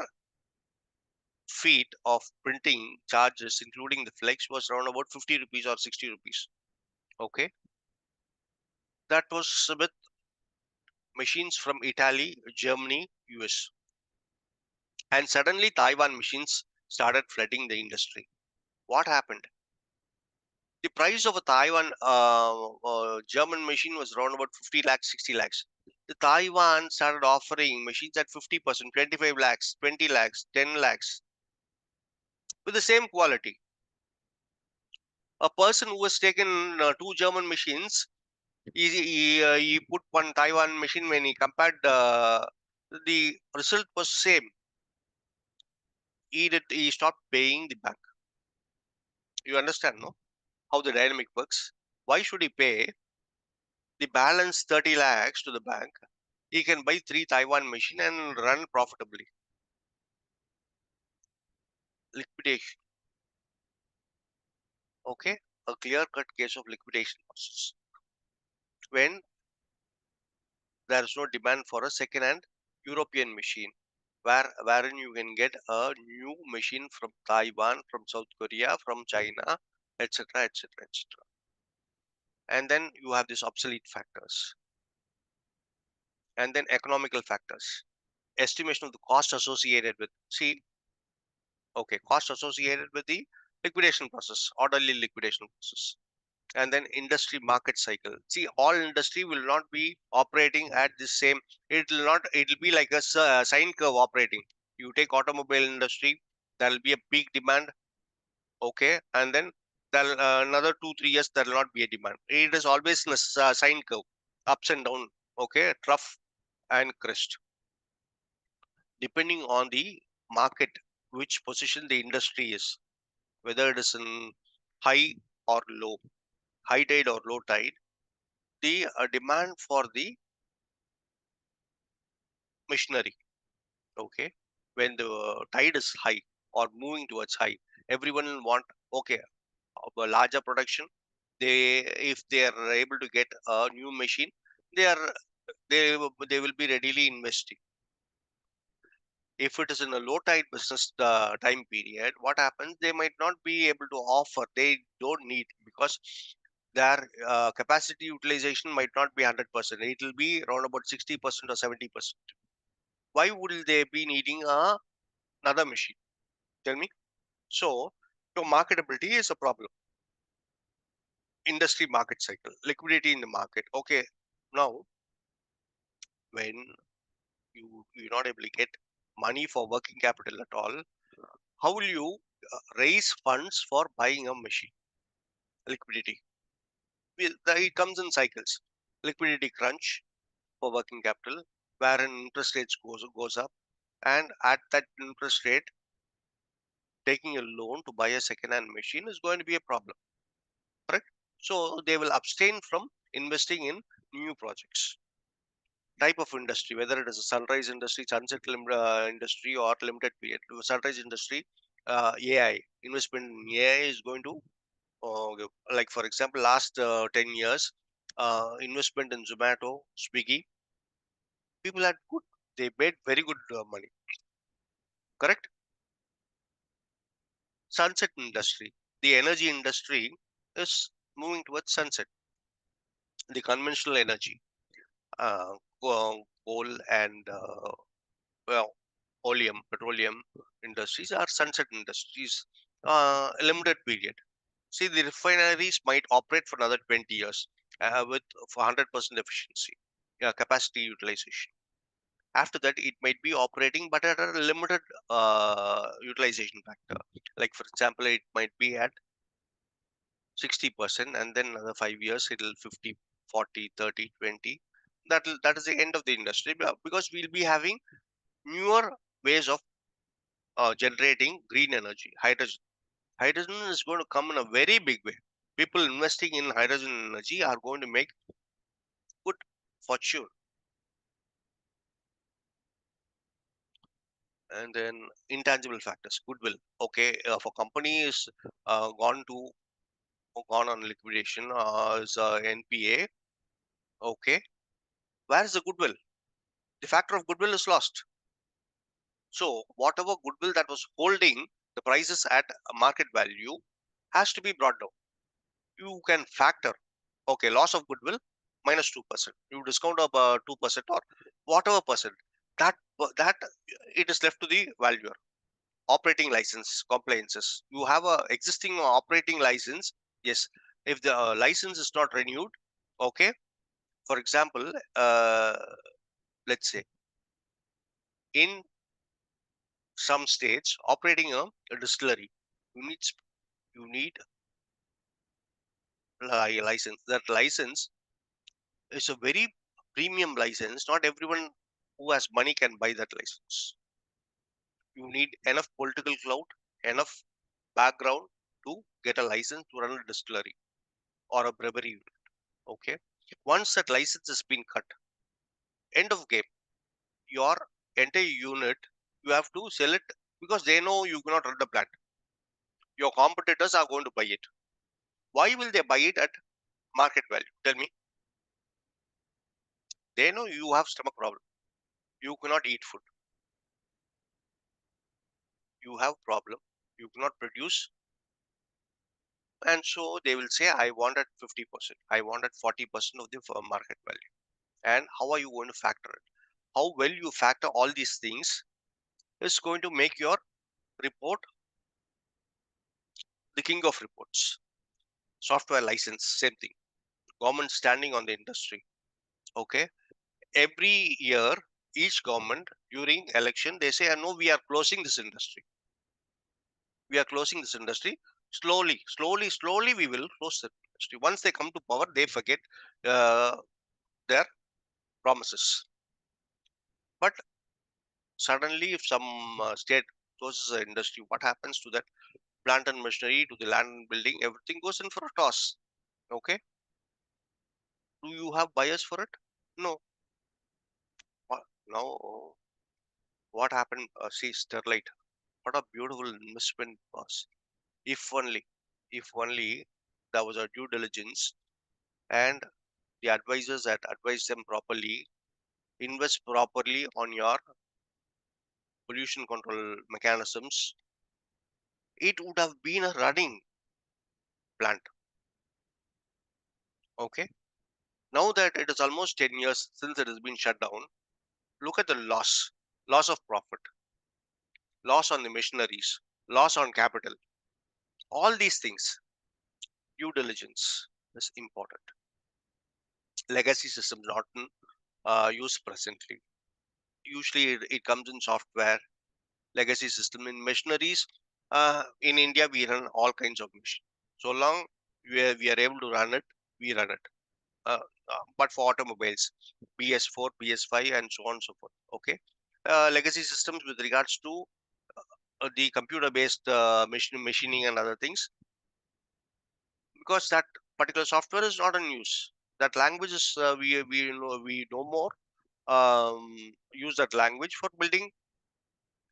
feet of printing charges, including the flex, was around about 50 rupees or 60 rupees. Okay, that was with machines from Italy, Germany, US, and suddenly Taiwan machines started flooding the industry. What happened? The price of a Taiwan German machine was around about 50 lakhs, 60 lakhs. The Taiwan started offering machines at 50%, 25 lakhs, 20 lakhs, 10 lakhs with the same quality. A person who has taken two German machines, he put one Taiwan machine. When he compared, the result was same. He stopped paying the bank. You understand, no? How the dynamic works. Why should he pay the balance 30 lakhs to the bank? He can buy 3 Taiwan machine and run profitably. Liquidation. Okay, a clear-cut case of liquidation process. When there is no demand for a second-hand European machine, wherein you can get a new machine from Taiwan, from South Korea, from China, etc., etc., etc. And then you have these obsolete factors, and then economical factors. Estimation of the cost associated with, see, okay, cost associated with the liquidation process, orderly liquidation process. And then industry market cycle. See, all industry will not be operating at the same. It will be like a sine curve operating. You take automobile industry, there will be a peak demand, okay, and then there another 2 3 years there will not be a demand. It is always in a sine curve, ups and down, okay, trough and crest, depending on the market, which position the industry is, whether it is in high or low, high tide or low tide. The demand for the machinery, okay, when the tide is high or moving towards high, everyone will want, okay, a larger production. They, if they are able to get a new machine, they will be readily investing. If it is in a low tide business time period, what happens? They might not be able to offer. They don't need, because their capacity utilization might not be 100%. It will be around about 60% or 70%. Why would they be needing another machine? Tell me. So, marketability is a problem. Industry market cycle, liquidity in the market. Okay, now when you're not able to get money for working capital at all, how will you raise funds for buying a machine? Liquidity. It comes in cycles. Liquidity crunch for working capital, wherein interest rates goes up, and at that interest rate, taking a loan to buy a second-hand machine is going to be a problem. Correct? So they will abstain from investing in new projects. Type of industry, whether it is a sunrise industry, sunset industry, or limited period. Sunrise industry, AI investment in AI is going to, like for example, last 10 years, investment in Zomato, Swiggy, people had good They made very good money. Correct? Sunset industry. The energy industry is moving towards sunset. The conventional energy, uh, coal and well, petroleum industries are sunset industries. Limited period. See, the refineries might operate for another 20 years with 100% efficiency, capacity utilization. After that, it might be operating, but at a limited utilization factor. Like, for example, it might be at 60%, and then another 5 years, it'll 50, 40, 30, 20. That is the end of the industry because we'll be having newer ways of generating green energy, hydrogen. Hydrogen is going to come in a very big way. People investing in hydrogen energy are going to make good fortune. And then intangible factors, goodwill. Okay, for companies gone on liquidation as NPA. Okay, where is the goodwill? The factor of goodwill is lost. So whatever goodwill that was holding the prices at a market value has to be brought down. You can factor, okay, loss of goodwill minus 2%. You discount of 2% or whatever percent. That it is left to the valuer. Operating license compliances. You have a existing operating license. Yes, if the license is not renewed, okay. For example, let's say in some states operating a distillery, you need a license. That license is a very premium license. Not everyone who has money can buy that license. You need enough political clout, enough background to get a license to run a distillery or a brewery unit. Okay. Once that license has been cut, end of game. Your entire unit, you have to sell it because they know you cannot run the plant. Your competitors are going to buy it. Why will they buy it at market value? Tell me. They know you have stomach problem. You cannot eat food. You have problem. You cannot produce. And so they will say, I wanted 50%. I wanted 40% of the market value. And how are you going to factor it? How well you factor all these things is going to make your report the king of reports. Software license, same thing. Government standing on the industry. Okay. Every year, each government during election, they say, no, we are closing this industry. We are closing this industry. Slowly, we will close the industry. Once they come to power, they forget uh, their promises. But suddenly, if some state closes the industry, what happens to that plant and machinery, to the land and building? Everything goes in for a toss. Okay. Do you have buyers for it? No. Now, what happened? See, Sterlite. What a beautiful investment was. If only, if only there was a due diligence and the advisors that advise them properly, invest properly on your pollution control mechanisms, it would have been a running plant. Okay. Now that it is almost 10 years since it has been shut down, look at the loss of profit, loss on the machineries, loss on capital. All these things, due diligence is important. Legacy systems not used presently. Usually it comes in software, legacy system in machineries. In India, we run all kinds of machines. So long we are able to run it, we run it. Uh, but for automobiles, PS4, PS5, and so on and so forth. Okay. Legacy systems with regards to the computer-based machining and other things, because that particular software is not in use. That language is we know more. Use that language for building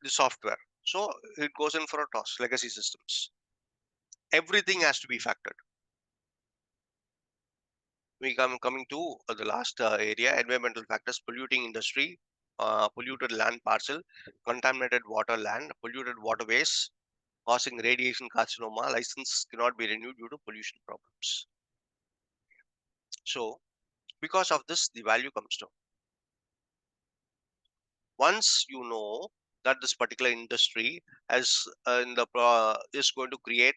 the software. So it goes in for a toss. Legacy systems. Everything has to be factored. We coming to the last area, environmental factors, polluting industry. polluted land parcel, contaminated water land, polluted waterways, causing radiation carcinoma. License cannot be renewed due to pollution problems. So, because of this, the value comes down. Once you know that this particular industry has is going to create,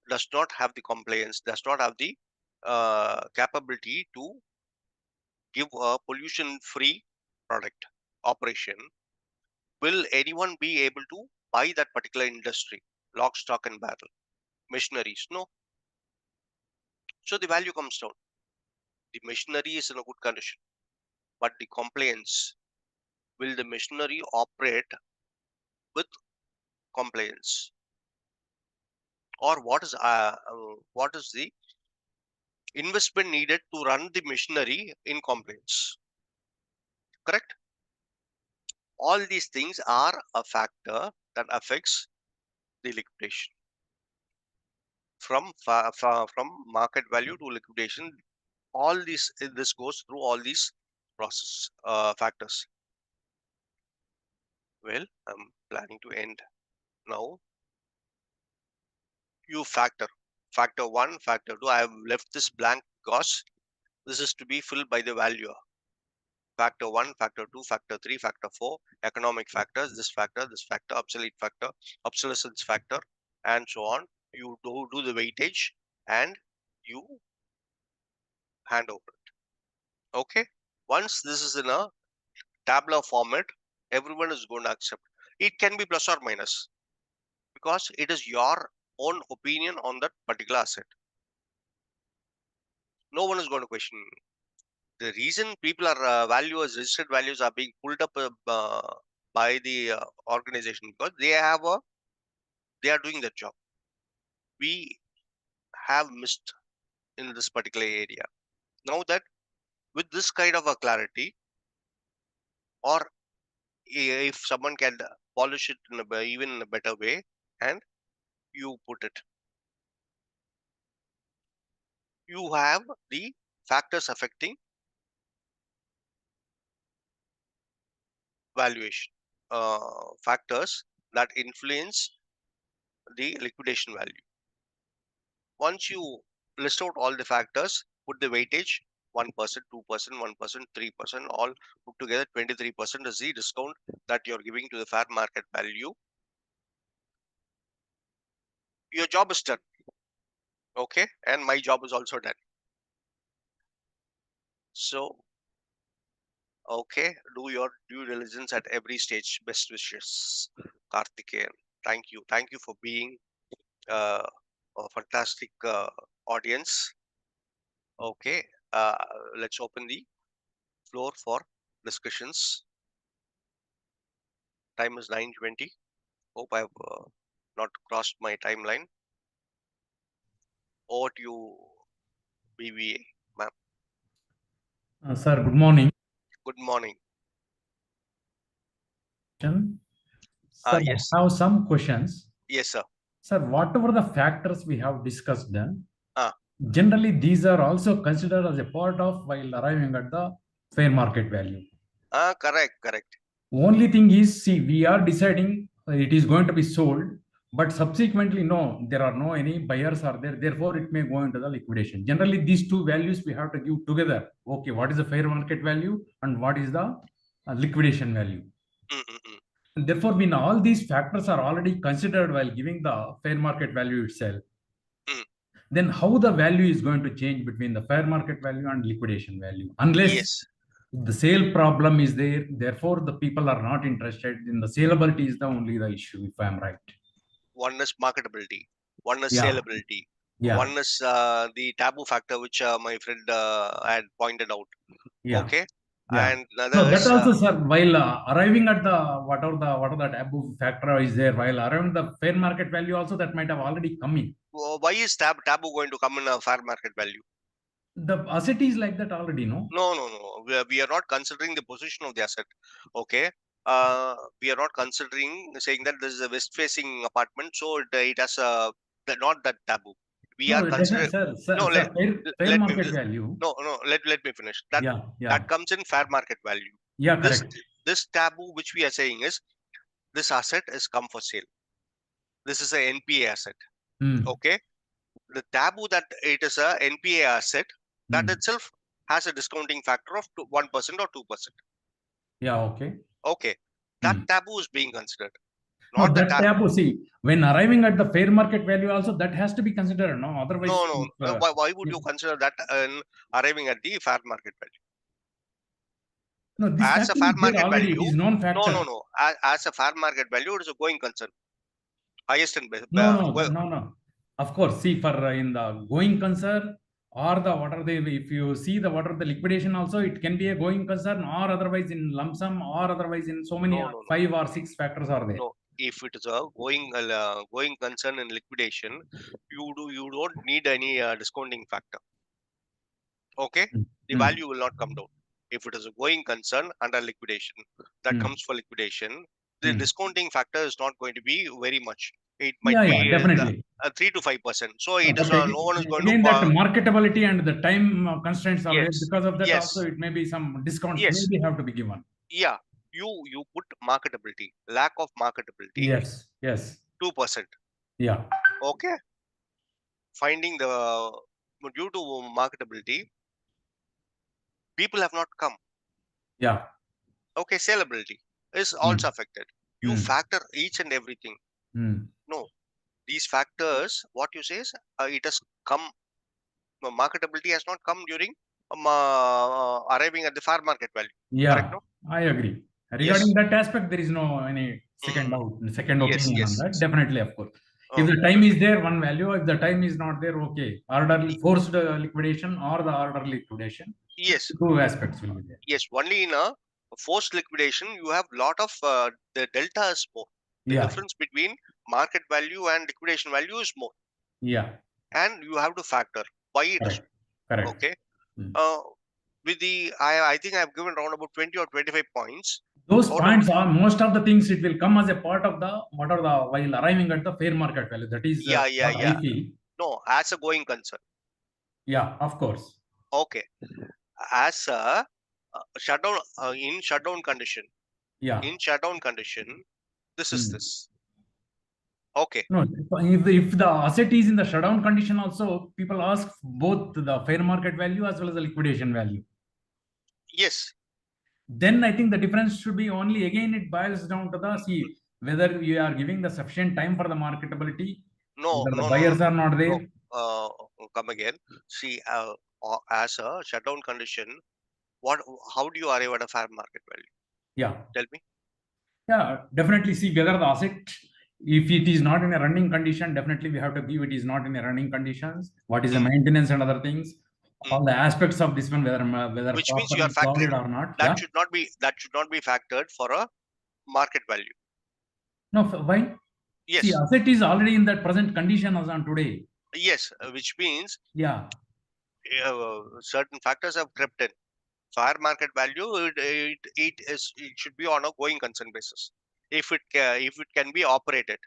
does not have the compliance, does not have the capability to give a pollution-free product operation, will anyone be able to buy that particular industry? Lock, stock, and barrel. Machineries, no. So the value comes down. The machinery is in a good condition, but the compliance, will the machinery operate with compliance, or what is the investment needed to run the machinery in compliance? Correct. All these things are a factor that affects the liquidation. From market value to liquidation, all this goes through all these process factors. Well, I'm planning to end now. You factor 1, factor 2. I have left this blank because this is to be filled by the valuer. Factor 1, factor 2, factor 3, factor 4, economic factors, this factor, obsolete factor, obsolescence factor, and so on. You do the weightage and you hand over it. Okay. Once this is in a tabular format, everyone is going to accept. It can be plus or minus because it is your own opinion on that particular asset. No one is going to question. The reason people are registered values are being pulled up by the organization because they are doing their job. We have missed in this particular area. Now that with this kind of a clarity, or if someone can polish it in even in a better way, and you put it, you have the factors affecting valuation, factors that influence the liquidation value. Once you list out all the factors, put the weightage, 1%, 2%, 1%, 3%, all put together, 23% is the discount that you're giving to the fair market value. Your job is done. Okay, and my job is also done. So, okay, do your due diligence at every stage. Best wishes, Karthikeyan. Thank you. Thank you for being a fantastic audience. Okay, let's open the floor for discussions. Time is 9:20. Hope I have not crossed my timeline. Over to you, BVA, ma'am. Sir, good morning. Good morning. Sir, Yes. I have some questions. Yes, sir. Sir, whatever the factors we have discussed then, Ah. generally these are also considered as a part of while arriving at the fair market value. Correct. Only thing is, see, we are deciding it is going to be sold, but subsequently, no, there are no any buyers are there. Therefore, it may go into the liquidation. Generally, these two values we have to give together. Okay, what is the fair market value and what is the liquidation value? Therefore, when all these factors are already considered while giving the fair market value itself, then how the value is going to change between the fair market value and liquidation value? Unless the sale problem is there, therefore the people are not interested in the saleability is the only the issue, if I am right. One is marketability, one is Yeah. saleability, Yeah. one is the taboo factor, which my friend had pointed out. Yeah. Okay. Yeah. And So that also, sir, while arriving at the whatever the taboo factor is there, while arriving the fair market value also, that might have already come in. Why is taboo going to come in a fair market value? The asset is like that already, no? No. We are not considering the position of the asset. Okay. We are not considering saying that this is a west-facing apartment, so it has not that taboo. We are considering. Fair market value. No. Let me finish. That Yeah. that comes in fair market value. Yeah, correct. this taboo which we are saying is this asset is come for sale. This is a NPA asset. Okay. The taboo that it is a NPA asset, that itself has a discounting factor of 1% or 2%. Yeah, okay. Okay. That taboo is being considered. No, Not the that taboo, see, when arriving at the fair market value also, that has to be considered, no? Otherwise, no. Why would you consider that in arriving at the fair market value? No, this As factor a fair is there market already. value, It is known factor. no. As a fair market value, it is a going concern. Highest and best. No. Of course, see, for in the going concern or the what are they, if you see the what are the liquidation also, it can be a going concern or otherwise in lump sum or otherwise in so many 5 or 6 factors are there. No, if it is a going concern in liquidation, you don't need any discounting factor. Okay, the value will not come down. If it is a going concern under liquidation, that comes for liquidation, the discounting factor is not going to be very much. It might be definitely. 3 to 5%. So it is But no one is going again, to. that marketability and the time constraints are there. Yes. Because of that, Yes. also it may be some discounts Yes. maybe have to be given. Yeah, you put marketability, lack of marketability. Yes. 2%. Yeah. Okay. Finding the due to marketability, people have not come. Yeah. Okay, saleability is also affected. You factor each and everything. No, these factors, what you say is it has come. Marketability has not come during arriving at the fair market value. Yeah, correct, no? I agree. Regarding that aspect, there is no any second opinion on that. Definitely, of course. If the time is there, one value. If the time is not there, okay. Orderly forced liquidation or the orderly liquidation. Yes. Two aspects will be there. Yes, only in a forced liquidation, you have lot of the delta is more. The difference between market value and liquidation value is more. Yeah. And you have to factor why it is. Correct. Okay. With the, I think I've given around about 20 or 25 points. Those points are most of the things. It will come as a part of the what are the while arriving at the fair market value. That is what I feel. No, as a going concern. Yeah, of course. Okay. As a shutdown in shutdown condition. Yeah. In shutdown condition, this is this. Okay. No, if the asset is in the shutdown condition, also people ask both the fair market value as well as the liquidation value. Yes. Then I think the difference should be only again it boils down to the see whether you are giving the sufficient time for the marketability. No, the buyers are not there. Come again. See, as a shutdown condition, how do you arrive at a fair market value? Yeah. Tell me. Yeah, definitely see whether the asset, if it is not in a running condition, definitely we have to give it is not in a running conditions. What is the maintenance and other things? All the aspects of this one, whether which means you are factoring or not. That should not be factored for a market value. No, why? Yes. See, asset is already in that present condition as on today. Yes, which means certain factors have crept in. Fair market value, it should be on a going concern basis. If it can be operated.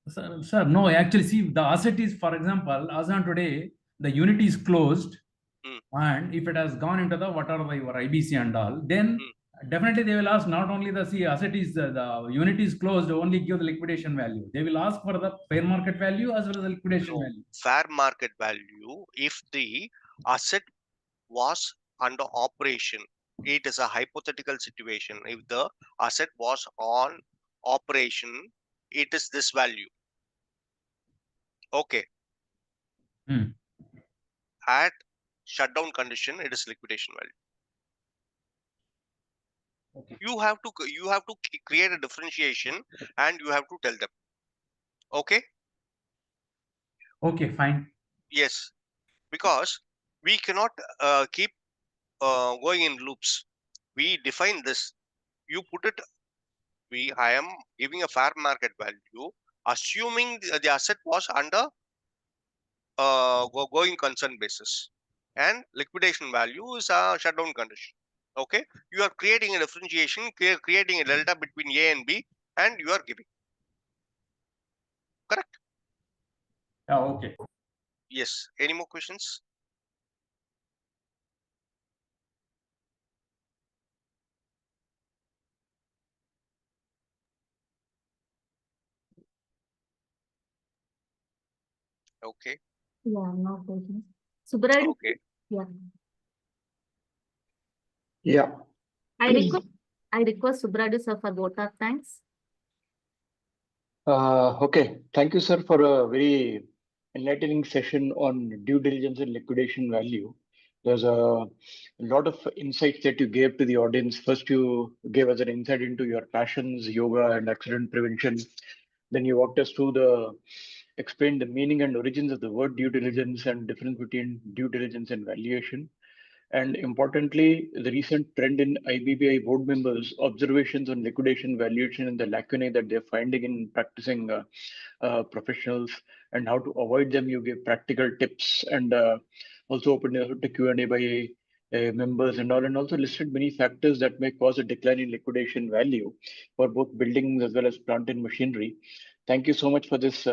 Sir, no, actually, see, the asset is, for example, as on today, the unit is closed, and if it has gone into the whatever your IBC and all, then definitely they will ask not only the asset is the unit is closed, only give the liquidation value. They will ask for the fair market value as well as the liquidation value. Fair market value, if the asset was under operation, it is a hypothetical situation. If the asset was on operation, it is this value. Okay. At shutdown condition, it is liquidation value. Okay. You have to create a differentiation and you have to tell them. Okay. Okay, fine. Yes, because we cannot keep going in loops. We define this. You put it. I am giving a fair market value, assuming the asset was under going concern basis, and liquidation value is a shutdown condition. Okay, you are creating a differentiation, creating a delta between A and B, and you are giving. Correct? Yeah, okay. Yes. Any more questions? Okay. Yeah, no questions. Subradi? Okay. Yeah. Yeah. I request Subradi sir for vote of thanks. Okay. Thank you, sir, for a very enlightening session on due diligence and liquidation value. There's a lot of insights that you gave to the audience. First, you gave us an insight into your passions, yoga and accident prevention. Then you walked us through explained the meaning and origins of the word due diligence and difference between due diligence and valuation. And importantly, the recent trend in IBBI board members' observations on liquidation, valuation, and the lacunae that they're finding in practicing professionals and how to avoid them. You give practical tips and also opened to Q&A by members and also listed many factors that may cause a decline in liquidation value for both buildings as well as plant and machinery. Thank you so much for this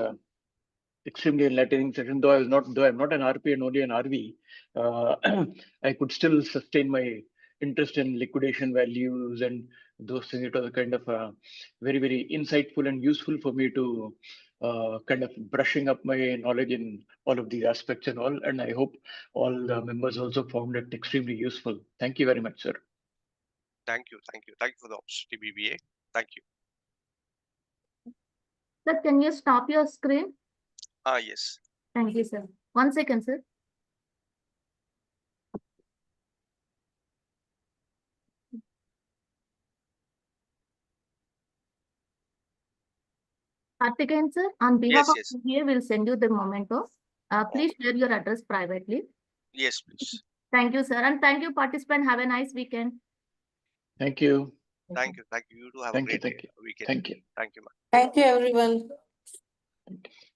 extremely enlightening session. Though I'm not an RP and only an RV, I could still sustain my interest in liquidation values and those things. It was kind of very insightful and useful for me to kind of brushing up my knowledge in all of these aspects and all. And I hope all the members also found it extremely useful. Thank you very much, sir. Thank you. Thank you. Thank you for the opportunity, BBA. Thank you. Sir, can you stop your screen? Yes. Thank you, sir. 1 second, sir. Karthikeyan, sir, on behalf Yes. of PBA, we'll send you the memento. Please share your address privately. Yes, please. Thank you, sir. And thank you, participant. Have a nice weekend. Thank you. Thank you. Thank you. You too have a Thank you. great Thank you. weekend. Thank you. Thank you, ma'am. Thank you, everyone. Thank you.